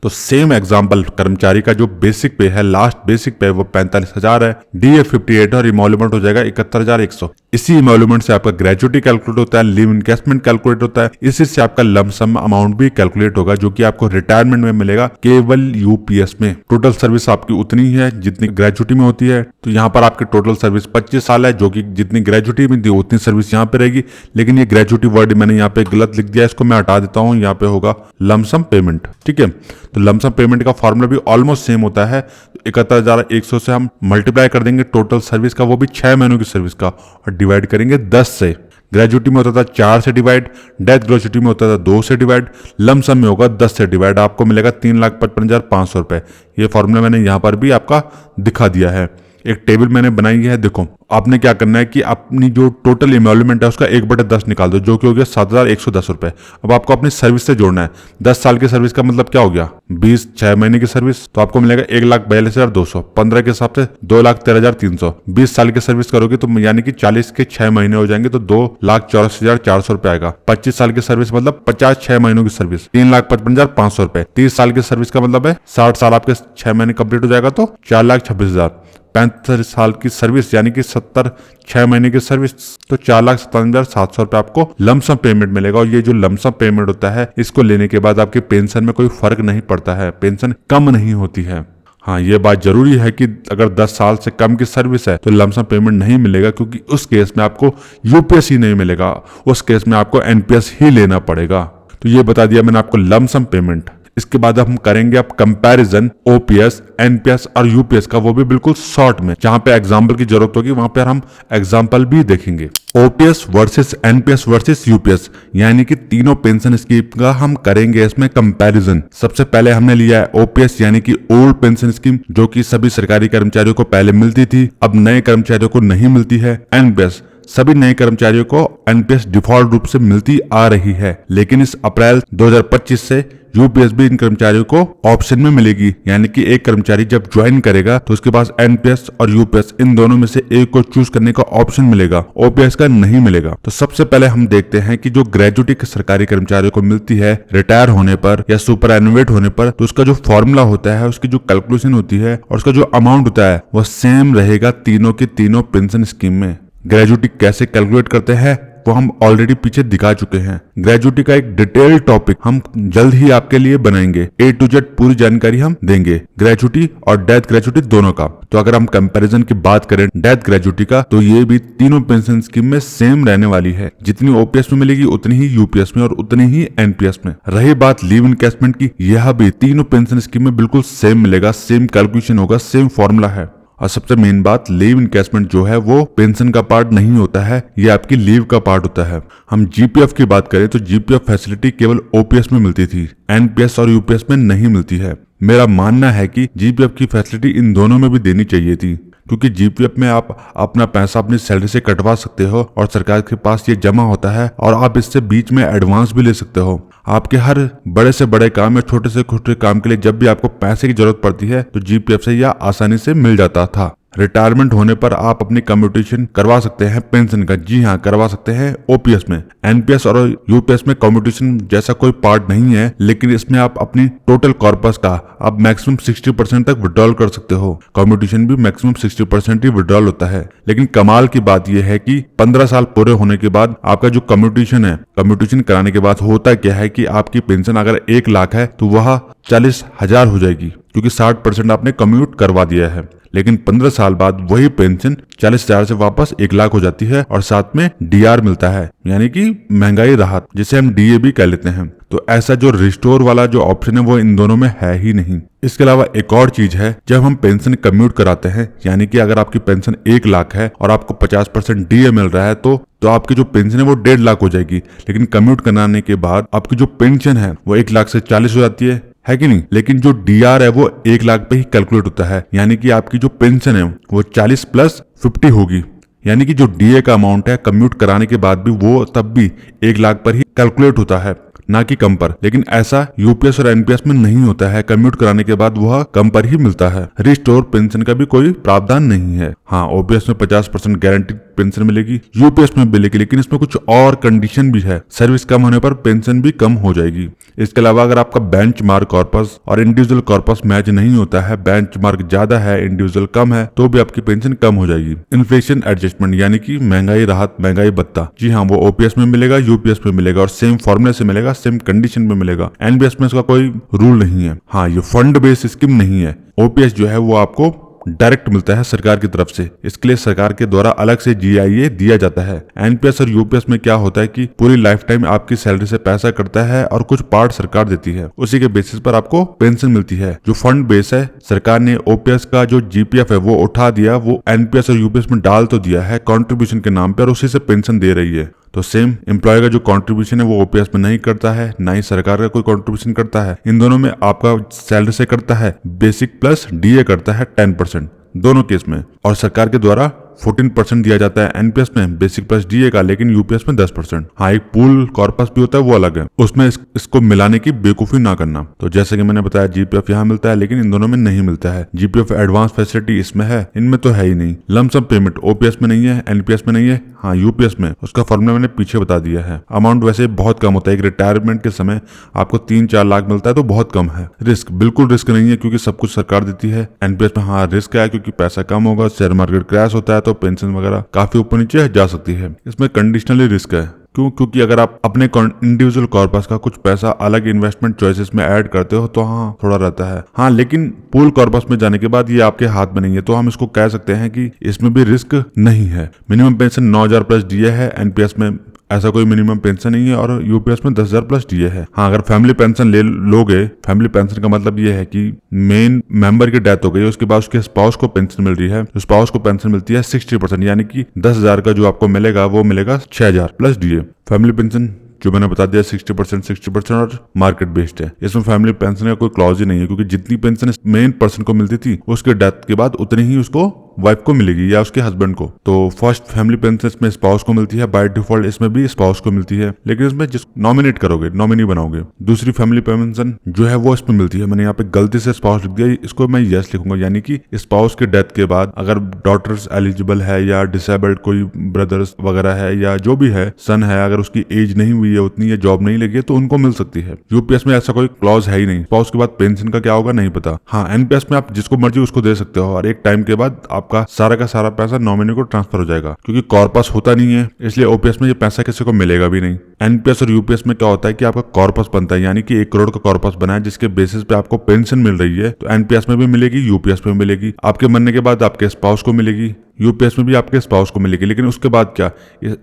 तो सेम एग्जाम्पल, कर्मचारी का जो बेसिक पे है, लास्ट बेसिक पे वो 45,000 है, डीए 58 और इमोल्यूमेंट हो जाएगा 71,100। इसी इमोल्यूमेंट से आपका ग्रेजुएटी कैलकुलेट होता है, लीव इनकैशमेंट कैलकुलेट होता है, इसी से आपका लमसम अमाउंट भी कैलकुलेट होगा जो कि आपको रिटायरमेंट में मिलेगा केवल यूपीएस में। टोटल सर्विस आपकी उतनी ही है जितनी ग्रेजुएटी में होती है। तो यहाँ पर आपकी टोटल सर्विस 25 साल है, जो कि जितनी ग्रेजुएटी में थी उतनी सर्विस यहाँ पे रहेगी। लेकिन ये ग्रेजुएटी वर्ड मैंने यहाँ पे गलत लिख दिया, इसको मैं हटा देता हूँ, यहाँ पे होगा लमसम पेमेंट। ठीक है, तो लमसम पेमेंट का फॉर्मूला भी ऑलमोस्ट सेम होता है। 71,100 से हम मल्टीप्लाई कर देंगे टोटल सर्विस का, वो भी 6 महीनों की सर्विस का, और डिवाइड करेंगे 10 से। ग्रेजुएटी में होता था 4 से डिवाइड, डेथ ग्रेजुएटी में होता था 2 से डिवाइड, लमसम में होगा 10 से डिवाइड, आपको मिलेगा 3,55,500 रुपए। ये फॉर्मूला मैंने यहाँ पर भी आपका दिखा दिया है, एक टेबल मैंने बनाई है। देखो आपने क्या करना है कि अपनी जो टोटल इमोल्यूमेंट है उसका 1/10 निकाल दो, जो कि हो गया 7,110 रुपए। अब आपको अपनी सर्विस से जोड़ना है। 10 साल की सर्विस का मतलब क्या हो गया, 20 6 महीने की सर्विस, तो आपको मिलेगा 1,42,200। 15 के हिसाब से 2,13,300। 20 साल की सर्विस करोगे तो यानी कि 40 के 6 महीने हो जाएंगे तो 2,64,400 रुपए आएगा। 25 साल की सर्विस मतलब 50 6 महीनों की सर्विस 3,55,500 रुपए। 30 साल की सर्विस का मतलब है 60 साल आपके 6 महीने कंप्लीट हो जाएगा तो 4,26,000। 35 साल की सर्विस यानी कि 70 6 महीने की सर्विस तो 4,57,700 रुपए आपको लमसम पेमेंट मिलेगा। और ये जो लमसम पेमेंट होता है इसको लेने के बाद आपकी पेंशन में कोई फर्क नहीं पड़ता है, पेंशन कम नहीं होती है। हाँ, ये बात जरूरी है कि अगर 10 साल से कम की सर्विस है तो लमसम पेमेंट नहीं मिलेगा, क्योंकि उस केस में आपको यूपीएस ही नहीं मिलेगा, उस केस में आपको एनपीएस ही लेना पड़ेगा। तो ये बता दिया मैंने आपको लमसम पेमेंट। इसके बाद हम करेंगे अब कंपैरिजन ओपीएस, एनपीएस और यूपीएस का, वो भी बिल्कुल शॉर्ट में। जहां पे एग्जांपल की जरूरत होगी वहां पर हम एग्जांपल भी देखेंगे। OPS versus NPS versus UPS, यानी कि तीनों पेंशन स्कीम का हम करेंगे इसमें कंपैरिजन। सबसे पहले हमने लिया है ओपीएस यानी कि ओल्ड पेंशन स्कीम, जो कि सभी सरकारी कर्मचारियों को पहले मिलती थी, अब नए कर्मचारियों को नहीं मिलती है। एनपीएस, सभी नए कर्मचारियों को एनपीएस डिफॉल्ट रूप से मिलती आ रही है, लेकिन इस अप्रैल 2025 से यूपीएस भी इन कर्मचारियों को ऑप्शन में मिलेगी। यानी कि एक कर्मचारी जब ज्वाइन करेगा तो उसके पास एनपीएस और यूपीएस इन दोनों में से एक को चूज करने का ऑप्शन मिलेगा, ओपीएस का नहीं मिलेगा। तो सबसे पहले हम देखते हैं कि जो ग्रेजुएटी के सरकारी कर्मचारियों को मिलती है रिटायर होने पर या सुपर एनुएट होने पर, तो उसका जो फॉर्मूला होता है, उसकी जो कैलकुलेशन होती है और उसका जो अमाउंट होता है वो सेम रहेगा तीनों की तीनों पेंशन स्कीम में। ग्रेजुएटी कैसे कैलकुलेट करते हैं वो हम ऑलरेडी पीछे दिखा चुके हैं। ग्रेजुएटी का एक डिटेल टॉपिक हम जल्द ही आपके लिए बनाएंगे, A to Z पूरी जानकारी हम देंगे ग्रेजुएटी और डेथ ग्रेजुएटी दोनों का। तो अगर हम कंपैरिजन की बात करें डेथ ग्रेजुएटी का, तो ये भी तीनों पेंशन स्कीम में सेम रहने वाली है। जितनी ओपीएस में मिलेगी उतनी ही यूपीएस में और उतनी ही एनपीएस में। रही बात लीव इनकैशमेंट की, यह भी तीनों पेंशन स्कीम में बिल्कुल सेम मिलेगा, सेम कैलकुलेशन होगा, सेम फॉर्मूला है। और सबसे मेन बात, लीव इनकैशमेंट जो है वो पेंशन का पार्ट नहीं होता है, ये आपकी लीव का पार्ट होता है। हम जीपीएफ की बात करें तो जीपीएफ फैसिलिटी केवल ओपीएस में मिलती थी, एनपीएस और यूपीएस में नहीं मिलती है। मेरा मानना है कि जीपीएफ की फैसिलिटी इन दोनों में भी देनी चाहिए थी, क्योंकि जीपीएफ में आप अपना पैसा अपनी सैलरी से कटवा सकते हो और सरकार के पास ये जमा होता है और आप इससे बीच में एडवांस भी ले सकते हो। आपके हर बड़े से बड़े काम या छोटे से छोटे काम के लिए जब भी आपको पैसे की जरूरत पड़ती है तो जीपीएफ से यह आसानी से मिल जाता था। रिटायरमेंट होने पर आप अपनी कम्यूटेशन करवा सकते हैं पेंशन का, जी हाँ करवा सकते हैं ओपीएस में। एनपीएस और यूपीएस में कम्यूटेशन जैसा कोई पार्ट नहीं है, लेकिन इसमें आप अपनी टोटल कॉर्पस का आप मैक्सिमम 60% तक विड्रॉल कर सकते हो। कम्यूटेशन भी मैक्सिमम 60% ही विड्रॉल होता है। लेकिन कमाल की बात यह है कि 15 साल पूरे होने के बाद आपका जो कम्यूटेशन है, कम्यूटेशन कराने के बाद होता क्या है कि आपकी पेंशन अगर 1 लाख है तो वह 40,000 हो जाएगी, क्योंकि 60% आपने कम्यूट करवा दिया है। लेकिन 15 साल बाद वही पेंशन 40,000 से वापस 1 लाख हो जाती है और साथ में डीआर मिलता है, यानी कि महंगाई राहत, जिसे हम डीए भी कह लेते हैं। तो ऐसा जो रिस्टोर वाला जो ऑप्शन है वो इन दोनों में है ही नहीं। इसके अलावा एक और चीज है, जब हम पेंशन कम्यूट कराते हैं, यानी कि अगर आपकी पेंशन 1 लाख है और आपको 50% डीए मिल रहा है तो आपकी जो पेंशन है वो 1.5 लाख हो जाएगी। लेकिन कम्यूट कराने के बाद आपकी जो पेंशन है वो 1 लाख से 40 हो जाती है कि नहीं। लेकिन जो डीआर है वो 1 लाख पे ही कैलकुलेट होता है, यानी कि आपकी जो पेंशन है वो 40 + 50 होगी, यानी कि जो डीए का अमाउंट है कम्यूट कराने के बाद भी वो तब भी 1 लाख पर ही कैलकुलेट होता है, ना कि कम पर। लेकिन ऐसा यूपीएस और एनपीएस में नहीं होता है, कम्यूट कराने के बाद वह कम पर ही मिलता है। रिस्टोर पेंशन का भी कोई प्रावधान नहीं है। हाँ, ओपीएस में 50% गारंटीड पेंशन मिलेगी, यूपीएस में मिलेगी, लेकिन इसमें कुछ और कंडीशन भी है। सर्विस कम होने पर पेंशन भी कम हो जाएगी। इसके अलावा अगर आपका बेंचमार्क कॉर्पस और इंडिविजुअल कॉर्पस मैच नहीं होता है, बेंचमार्क ज्यादा है इंडिविजुअल कम है, तो भी आपकी पेंशन कम हो जाएगी। इन्फ्लेशन एडजस्टमेंट यानी कि महंगाई राहत, महंगाई भत्ता, जी हाँ, वो ओपीएस में मिलेगा, यूपीएस में मिलेगा और सेम फॉर्मूले से मिलेगा, सेम कंडीशन में मिलेगा। एनपीएस में इसका कोई रूल नहीं है। हाँ, ये फंड बेस्ड स्कीम नहीं है। ओपीएस जो है वो आपको डायरेक्ट मिलता है सरकार की तरफ से, इसके लिए सरकार के द्वारा अलग से जीआईए दिया जाता है। एनपीएस और यूपीएस में क्या होता है कि पूरी लाइफ टाइम आपकी सैलरी से पैसा कटता है और कुछ पार्ट सरकार देती है, उसी के बेसिस पर आपको पेंशन मिलती है। जो फंड बेस है, सरकार ने ओपीएस का जो जीपीएफ है वो उठा दिया, वो एनपीएस और यूपीएस में डाल तो दिया है कंट्रीब्यूशन के नाम पे, और उसी से पेंशन दे रही है। तो सेम एम्प्लॉय का जो कंट्रीब्यूशन है वो ओपीएस में नहीं करता है, ना ही सरकार का कोई कंट्रीब्यूशन करता है। इन दोनों में आपका सैलरी से करता है बेसिक प्लस डीए करता है 10% दोनों केस में, और सरकार के द्वारा 14% दिया जाता है एनपीएस में बेसिक प्लस डीए का, लेकिन यूपीएस में 10%। हाँ, एक पूल कॉर्पस भी होता है, वो अलग है, उसमें इसको मिलाने की बेवकूफी ना करना। तो जैसे कि मैंने बताया, जीपीएफ यहाँ मिलता है लेकिन इन दोनों में नहीं मिलता है। जीपीएफ एडवांस फैसिलिटी इसमें है, इनमें तो है ही नहीं। लमसम पेमेंट ओपीएस में नहीं है, एनपीएस में नहीं है, हाँ यूपीएस में, उसका फॉर्मूला मैंने पीछे बता दिया है। अमाउंट वैसे बहुत कम होता है, एक रिटायरमेंट के समय आपको 3-4 लाख मिलता है तो बहुत कम है। रिस्क बिल्कुल रिस्क नहीं है, क्योंकि सब कुछ सरकार देती है। एनपीएस में हाँ रिस्क है, क्योंकि पैसा कम होगा, शेयर मार्केट क्रैश होता है तो पेंशन वगैरह काफी ऊपर नीचे जा सकती है। इसमें कंडीशनली रिस्क है, क्योंकि अगर आप अपने इंडिविजुअल कॉर्पस का कुछ पैसा अलग इन्वेस्टमेंट चॉइसेस में ऐड करते हो तो हाँ थोड़ा रहता है। हाँ, लेकिन पूल कॉर्पस में जाने के बाद ये आपके हाथ में नहीं है, तो हम इसको कह सकते हैं कि इसमें भी रिस्क नहीं है। मिनिमम पेंशन 9,000 प्लस डीए है, एनपीएस में ऐसा कोई मिनिमम पेंशन नहीं है, और यूपीएस में 10,000 प्लस डीए है। हाँ, अगर फैमिली पेंशन ले लोगे, फैमिली पेंशन का मतलब ये है कि मेन मेंबर की डेथ हो गई, उसके बाद उसके स्पाउस को पेंशन मिल रही है, तो स्पाउस को पेंशन मिलती है 60%, यानी कि 10,000 का जो आपको मिलेगा वो मिलेगा 6,000 प्लस डीए। फैमिली पेंशन जो मैंने बता दिया 60% और मार्केट बेस्ड है। इसमें फैमिली पेंशन का कोई क्लॉज ही नहीं है, क्योंकि जितनी पेंशन मेन पर्सन को मिलती थी उसके डेथ के बाद उतनी ही उसको वाइफ को मिलेगी या उसके हस्बैंड को। तो फर्स्ट फैमिली पेंशन इसमें स्पाउस को मिलती है, बाय डिफॉल्ट इसमें भी स्पाउस को मिलती है, लेकिन इसमें जिस नॉमिनेट करोगे, नॉमिनी बनाओगे। दूसरी फैमिली पेंशन जो है वो इसमें मिलती है, मैंने यहाँ पे गलती से स्पाउस लिख दिया, इसको मैं यस लिखूंगा, यानी कि स्पाउस के डेथ के बाद अगर डॉटर्स एलिजिबल है या डिसेबल्ड कोई ब्रदर्स वगैरह है या जो भी है, सन है, अगर उसकी एज नहीं हुई है उतनी या जॉब नहीं लगी है तो उनको मिल सकती है। यूपीएस में ऐसा कोई क्लॉज है ही नहीं। स्पाउस के बाद पेंशन का क्या होगा नहीं पता। हाँ, एनपीएस में आप जिसको मर्जी उसको दे सकते हो, और एक टाइम के बाद आपका सारा का सारा पैसा नॉमिनी को ट्रांसफर हो जाएगा, क्योंकि कॉर्पस होता नहीं है, इसलिए ओपीएस में ये पैसा किसी को मिलेगा भी नहीं। एनपीएस और यूपीएस में क्या होता है कि आपका कॉर्पस बनता है, यानी कि 1 करोड़ का कॉर्पस बना है, जिसके बेसिस पे आपको पेंशन मिल रही है, तो एनपीएस में भी मिलेगी, यूपीएस में मिलेगी। आपके मरने के बाद आपके स्पाउस को मिलेगी, यूपीएस में भी आपके स्पाउस को मिलेगी। लेकिन उसके बाद क्या,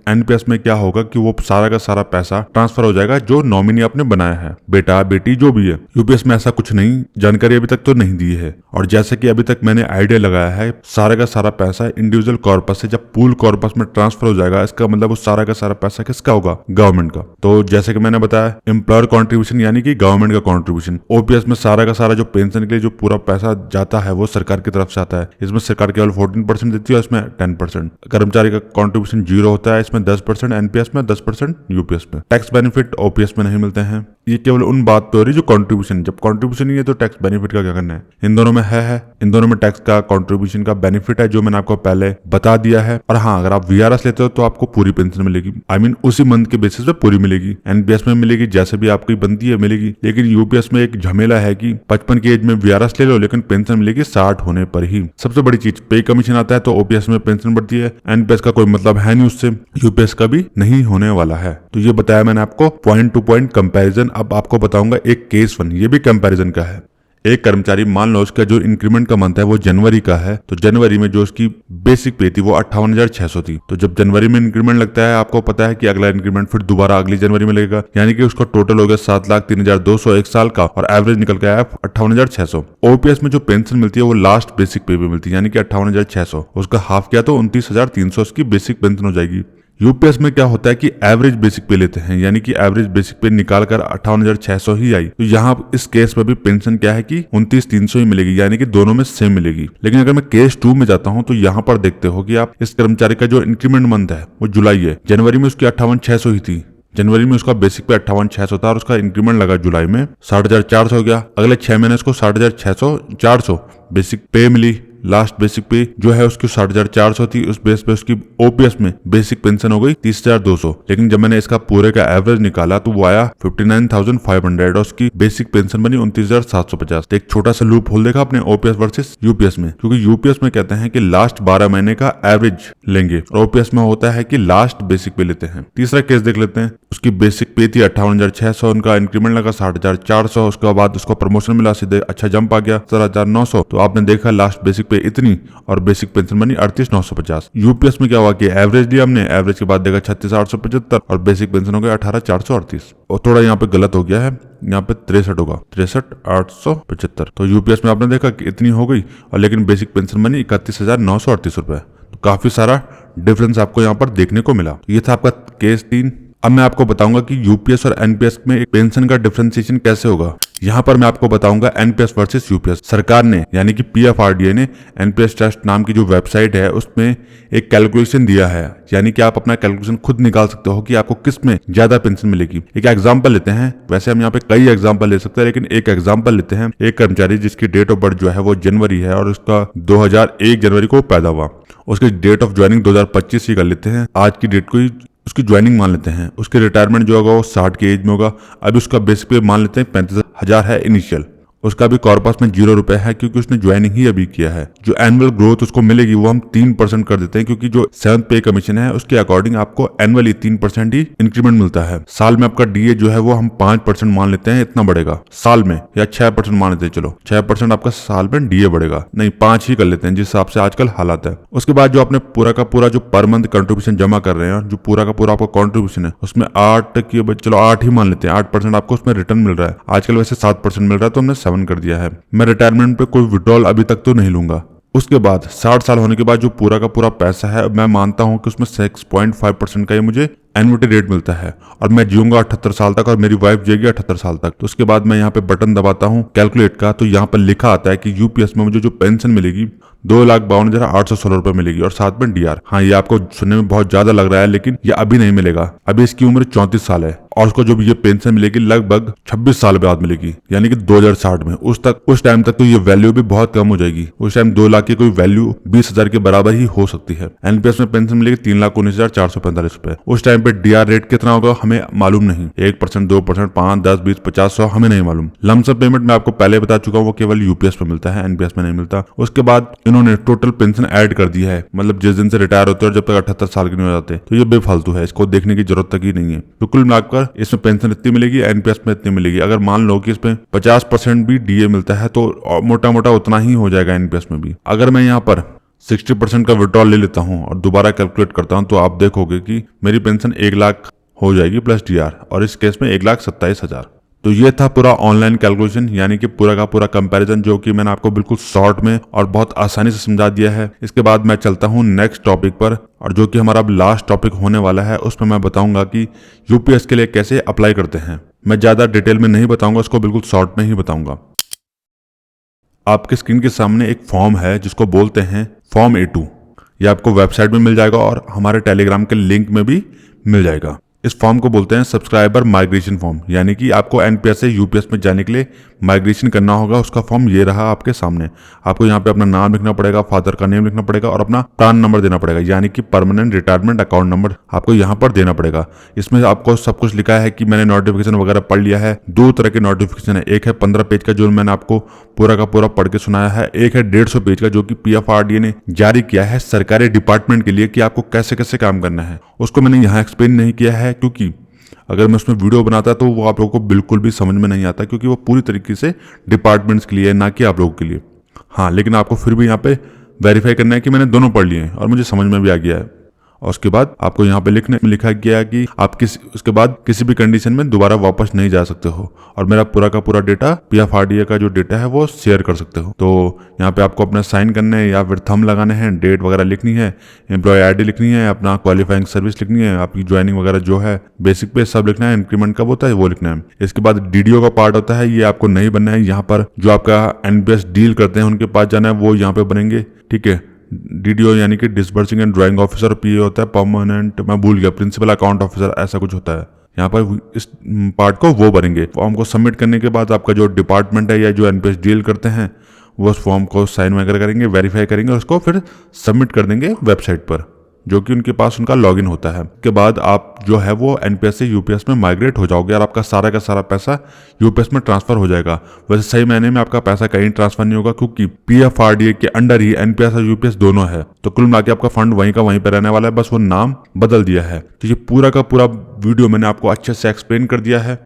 एनपीएस में क्या होगा कि वो सारा का सारा पैसा ट्रांसफर हो जाएगा जो नॉमिनी आपने बनाया है, बेटा बेटी जो भी है। यूपीएस में ऐसा कुछ नहीं, जानकारी अभी तक तो नहीं दी है। और जैसे कि अभी तक मैंने आइडिया लगाया है, सारा का सारा पैसा इंडिविजुअल कॉर्पस से जब पूल कॉर्पस में ट्रांसफर हो जाएगा, इसका मतलब वो सारा का सारा पैसा किसका होगा, गवर्नमेंट का। तो जैसे कि मैंने बताया, एम्प्लॉयर कॉन्ट्रीब्यूशन यानी कि गवर्नमेंट का कॉन्ट्रीब्यूशन। ओपीएस में सारा का सारा जो पेंशन के लिए जो पूरा पैसा जाता है वो सरकार की तरफ से आता है। इसमें सरकार केवल 14% देती है, इसमें 10%। कर्मचारी का कंट्रीब्यूशन 0 होता है, इसमें 10% एनपीएस में, 10% यूपीएस में। टैक्स बेनिफिट ओपीएस में नहीं मिलते हैं। ये केवल उन बात पे हो रही जो कंट्रीब्यूशन, जब कंट्रीब्यूशन नहीं है तो टैक्स बेनिफिट का क्या करना है। इन दोनों में है इन दोनों में टैक्स का कंट्रीब्यूशन का बेनिफिट है जो मैंने आपको पहले बता दिया है। और हाँ, अगर आप वीआरएस लेते हो तो आपको पूरी पेंशन मिलेगी, उसी मंथ के बेसिस पे पूरी मिलेगी। एनपीएस में मिलेगी जैसे भी आपकी बनती है मिलेगी, लेकिन यूपीएस में एक झमेला है कि 55 की एज में वीआरएस ले लो लेकिन पेंशन मिलेगी 60 होने पर ही। सबसे बड़ी चीज, पे कमीशन आता है तो ओपीएस में पेंशन बढ़ती है, एनपीएस का कोई मतलब है नहीं उससे, यूपीएस का भी नहीं होने वाला है। तो ये बताया मैंने आपको पॉइंट टू पॉइंट कंपैरिजन। अब आपको बताऊंगा एक केस 1, ये भी कंपैरिजन का है। एक कर्मचारी मान लो उसका जो इंक्रीमेंट का मंथ है वो जनवरी का है, तो जनवरी में जो उसकी बेसिक पे थी वो 58,600 थी। तो जब जनवरी में इंक्रीमेंट लगता है, आपको पता है कि अगला इंक्रीमेंट फिर दोबारा अगली जनवरी में लगेगा, यानी कि उसका टोटल हो गया 7,03,200 एक साल का, और एवरेज निकल गया है 58,600। ओपीएस में जो पेंशन मिलती है वो लास्ट बेसिक पे भी मिलती है, यानी कि 58,600, उसका हाफ किया तो 29,300 उसकी बेसिक पेंशन हो जाएगी। यूपीएस में क्या होता है कि एवरेज बेसिक पे लेते हैं, यानी कि एवरेज बेसिक पे निकाल कर 58,600 ही आई। तो यहाँ इस केस में भी पेंशन क्या है कि 29,300 ही मिलेगी, यानी कि दोनों में सेम मिलेगी। लेकिन अगर मैं केस 2 में जाता हूँ तो यहाँ पर देखते हो कि आप इस कर्मचारी का जो इंक्रीमेंट मंथ है वो जुलाई है। जनवरी में उसकी 58,600 ही थी, जनवरी में उसका बेसिक पे 58,600 था और उसका इंक्रीमेंट लगा जुलाई में 60,400 हो गया। अगले 6 महीने उसको 60,600 400 बेसिक पे मिली। लास्ट बेसिक पे जो है उसकी 60,400 थी, उस बेस पे उसकी ओपीएस में बेसिक पेंशन हो गई 30,200। लेकिन जब मैंने इसका पूरे का एवरेज निकाला तो वो आया 59,500 और उसकी बेसिक पेंशन बनी 29,750। एक छोटा सा लूप होल देखा अपने ओपीएस वर्सेस यूपीएस में, क्योंकि यूपीएस में कहते हैं कि लास्ट 12 महीने का एवरेज लेंगे और ओपीएस में होता है कि लास्ट बेसिक पे लेते हैं। तीसरा केस देख लेते हैं। उसकी बेसिक पे थी 58,600, उनका इंक्रीमेंट लगा 60,400, उसके बाद उसको प्रमोशन मिला, सीधे अच्छा जंप आ गया 17,900। तो आपने देखा लास्ट बेसिक पे इतनी और बेसिक पेंशन बनी 38,950। यूपीएस में क्या हुआ कि एवरेज लिया हमने, एवरेज के बाद देखा 36,875 और बेसिक पेंशन हो गया 18,438। और थोड़ा यहाँ पे गलत हो गया है, यहाँ पे 63 होगा, 63,875। तो यूपीएस में आपने देखा कि इतनी हो गई और लेकिन बेसिक पेंशन बनी 31,938 रुपए। तो काफी सारा डिफरेंस आपको यहाँ पर देखने को मिला। ये था आपका केस 3। अब मैं आपको बताऊंगा कि यूपीएस और एनपीएस में एक पेंशन का डिफरेंशिएशन कैसे होगा। यहाँ पर मैं आपको बताऊंगा एनपीएस वर्सेस यूपीएस। सरकार ने यानी कि पीएफआरडीए ने एनपीएस ट्रस्ट नाम की जो वेबसाइट है उसमें एक कैलकुलेशन दिया है, यानी कि आप अपना कैलकुलेशन खुद निकाल सकते हो कि आपको किस में ज्यादा पेंशन मिलेगी। एक एग्जांपल लेते हैं, वैसे हम यहाँ पे कई एग्जांपल ले सकते हैं लेकिन एक एग्जांपल लेते हैं। एक कर्मचारी जिसकी डेट ऑफ बर्थ जो है वो जनवरी है और उसका 2001 जनवरी को पैदा हुआ, उसकी डेट ऑफ ज्वाइनिंग 2025 ही कर लेते हैं, आज की डेट को ही उसकी ज्वाइनिंग मान लेते हैं। उसके रिटायरमेंट जो होगा वो 60 की एज में होगा। अभी उसका बेसिक पे मान लेते हैं 35,000 है इनिशियल। उसका भी कॉर्पस में 0 रुपए है क्योंकि उसने ज्वाइनिंग ही अभी किया है। जो एनुअल ग्रोथ उसको मिलेगी वो हम 3% कर देते हैं, क्योंकि जो 7th पे कमीशन है उसके अकॉर्डिंग आपको एनुअली 3% ही इंक्रीमेंट मिलता है। साल में आपका डीए जो है वो हम 5% मान लेते हैं, इतना बढ़ेगा साल में, या 6% मान लेते हैं, चलो 6% आपका साल में डीए बढ़ेगा, नहीं 5 ही कर लेते हैं जिस हिसाब से आजकल हालात है। उसके बाद जो आपने पूरा का पूरा जो पर मंथ कंट्रीब्यूशन जमा कर रहे हैं, जो पूरा का पूरा आपका कंट्रीब्यूशन है उसमें 8 की, चलो 8 ही मान लेते हैं, 8% आपको उसमें रिटर्न मिल रहा है। आजकल वैसे 7% मिल रहा है तो हमने 7 कर दिया है। मैं रिटायरमेंट पे कोई विड्रॉल अभी तक तो नहीं लूंगा। उसके बाद 60 साल होने के बाद जो पूरा का पूरा पैसा है मैं मानता हूं कि उसमें 6.5% का ही मुझे एन्युटी रेट मिलता है और मैं जीऊंगा 78 साल तक और मेरी वाइफ जिएगी 78 साल तक। तो उसके बाद मैं यहाँ पे बटन दबाता हूँ कैलकुलेट का, तो यहाँ पर लिखा आता है कि यूपीएस में मुझे जो पेंशन मिलेगी 2,52,816 रुपए मिलेगी और साथ में डीआर। हाँ, ये आपको सुनने में बहुत ज्यादा लग रहा है लेकिन ये अभी नहीं मिलेगा। अभी इसकी उम्र 34 साल है और उसको जो ये पेंशन मिलेगी लगभग 26 साल बाद मिलेगी, यानी कि 2060 में। उस टाइम तक तो ये वैल्यू भी बहुत कम हो जाएगी। उस टाइम 2 लाख की कोई वैल्यू 20,000 के बराबर ही हो सकती है। एनपीएस में पेंशन मिलेगी 3,19,445 रुपए। उस टाइम पे डीआर रेट कितना होगा हमें मालूम नहीं, 1%, 2%, 5, 10, 20, 50, 100 हमें नहीं मालूम। लमसम पेमेंट मैं आपको पहले बता चुका हूँ वो केवल यूपीएस में मिलता है, एनपीएस में नहीं मिलता। उसके बाद इन्होंने टोटल पेंशन ऐड कर दिया है, मतलब जिस दिन से रिटायर होते हैं और जब तक 78 साल के नहीं हो जाते, तो ये बेफालतू है, इसको देखने की जरूरत तक ही नहीं है। तो कुल मिलाकर इसमें पेंशन इतनी मिलेगी, एनपीएस में इतनी मिलेगी। अगर मान लो कि इसमें 50% भी डीए मिलता है तो मोटा मोटा उतना ही हो जाएगा एनपीएस में भी। अगर मैं यहाँ पर 60% का विड्रॉल ले लेता हूँ और दोबारा कैलकुलेट करता हूँ तो आप देखोगे कि मेरी पेंशन 1 लाख हो जाएगी प्लस डीआर, और इस केस में 1,27,000। तो ये था पूरा ऑनलाइन कैलकुलेशन, यानी कि पूरा का पूरा कंपैरिजन, जो कि मैंने आपको बिल्कुल शॉर्ट में और बहुत आसानी से समझा दिया है। इसके बाद मैं चलता हूँ नेक्स्ट टॉपिक पर, और जो कि हमारा अब लास्ट टॉपिक होने वाला है। उसमें मैं बताऊंगा कि यूपीएस के लिए कैसे अप्लाई करते हैं। मैं ज्यादा डिटेल में नहीं बताऊंगा, उसको बिल्कुल शॉर्ट में ही बताऊंगा। आपके स्क्रीन के सामने एक फॉर्म है जिसको बोलते हैं फॉर्म A2। ये आपको वेबसाइट में मिल जाएगा और हमारे टेलीग्राम के लिंक में भी मिल जाएगा। इस फॉर्म को बोलते हैं सब्सक्राइबर माइग्रेशन फॉर्म, यानी कि आपको एनपीएस से यूपीएस में जाने के लिए माइग्रेशन करना होगा। उसका फॉर्म ये रहा आपके सामने। आपको यहाँ पे अपना नाम लिखना पड़ेगा, फादर का नेम लिखना पड़ेगा और अपना प्रान नंबर देना पड़ेगा, यानी कि परमानेंट रिटायरमेंट अकाउंट नंबर आपको यहाँ पर देना पड़ेगा। इसमें आपको सब कुछ लिखा है कि मैंने नोटिफिकेशन वगैरह पढ़ लिया है। 2 तरह के नोटिफिकेशन है, एक है 15 पेज का जो मैंने आपको पूरा का पूरा पढ़ के सुनाया है, एक है 150 पेज का जो कि पीएफआरडीए ने जारी किया है सरकारी डिपार्टमेंट के लिए कि आपको कैसे कैसे काम करना है। उसको मैंने यहाँ एक्सप्लेन नहीं किया है क्योंकि अगर मैं उसमें वीडियो बनाता तो वो आप लोगों को बिल्कुल भी समझ में नहीं आता, क्योंकि वो पूरी तरीके से डिपार्टमेंट्स के लिए है, ना कि आप लोगों के लिए। हाँ, लेकिन आपको फिर भी यहाँ पे वेरीफाई करना है कि मैंने दोनों पढ़ लिए हैं और मुझे समझ में भी आ गया है। और उसके बाद आपको यहाँ पे लिखा गया है कि आप उसके बाद किसी भी कंडीशन में दोबारा वापस नहीं जा सकते हो, और मेरा पूरा का पूरा डेटा PFRDA का जो डेटा है वो शेयर कर सकते हो। तो यहाँ पे आपको अपना साइन करना है या फिर थंब लगाने हैं, डेट वगैरह लिखनी है, एम्प्लॉय ID लिखनी है, अपना क्वालिफाइंग सर्विस लिखनी है, आपकी ज्वाइनिंग वगैरह जो है बेसिक पे सब लिखना है, इंक्रीमेंट कब होता है वो लिखना है। इसके बाद DDO का पार्ट होता है, ये आपको नहीं बनना है। यहाँ पर जो आपका NPS डील करते हैं उनके पास जाना है, वो यहाँ पे बनेंगे, ठीक है। DDO यानी कि disbursing and drawing officer, PA होता है परमानेंट, मैं भूल गया, प्रिंसिपल अकाउंट ऑफिसर ऐसा कुछ होता है। यहाँ पर इस पार्ट को वो भरेंगे। फॉर्म को सबमिट करने के बाद आपका जो डिपार्टमेंट है या जो NPS डील करते हैं वो उस फॉर्म को साइन वगैरह करेंगे, वेरीफाई करेंगे, उसको फिर सबमिट कर देंगे वेबसाइट पर, जो कि उनके पास उनका लॉगिन होता है। उसके बाद आप जो है वो NPS से UPS में माइग्रेट हो जाओगे और आपका सारा का सारा पैसा UPS में ट्रांसफर हो जाएगा। वैसे सही मायने में आपका पैसा कहीं ट्रांसफर नहीं होगा, क्योंकि PFRDA के अंडर ही NPS और UPS दोनों है। तो कुल मिला के आपका फंड वहीं का वहीं पर रहने वाला है, बस वो नाम बदल दिया है। तो ये पूरा का पूरा वीडियो मैंने आपको अच्छे से एक्सप्लेन कर दिया है।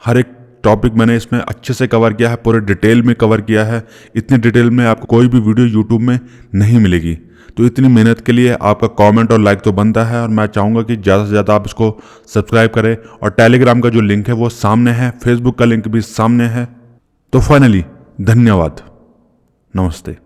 हर एक टॉपिक मैंने इसमें अच्छे से कवर किया है, पूरे डिटेल में कवर किया है। इतनी डिटेल में आपको कोई भी वीडियो यूट्यूब में नहीं मिलेगी। तो इतनी मेहनत के लिए आपका कमेंट और लाइक तो बनता है, और मैं चाहूँगा कि ज़्यादा से ज़्यादा आप इसको सब्सक्राइब करें। और टेलीग्राम का जो लिंक है वो सामने है, फेसबुक का लिंक भी सामने है। तो फाइनली धन्यवाद, नमस्ते।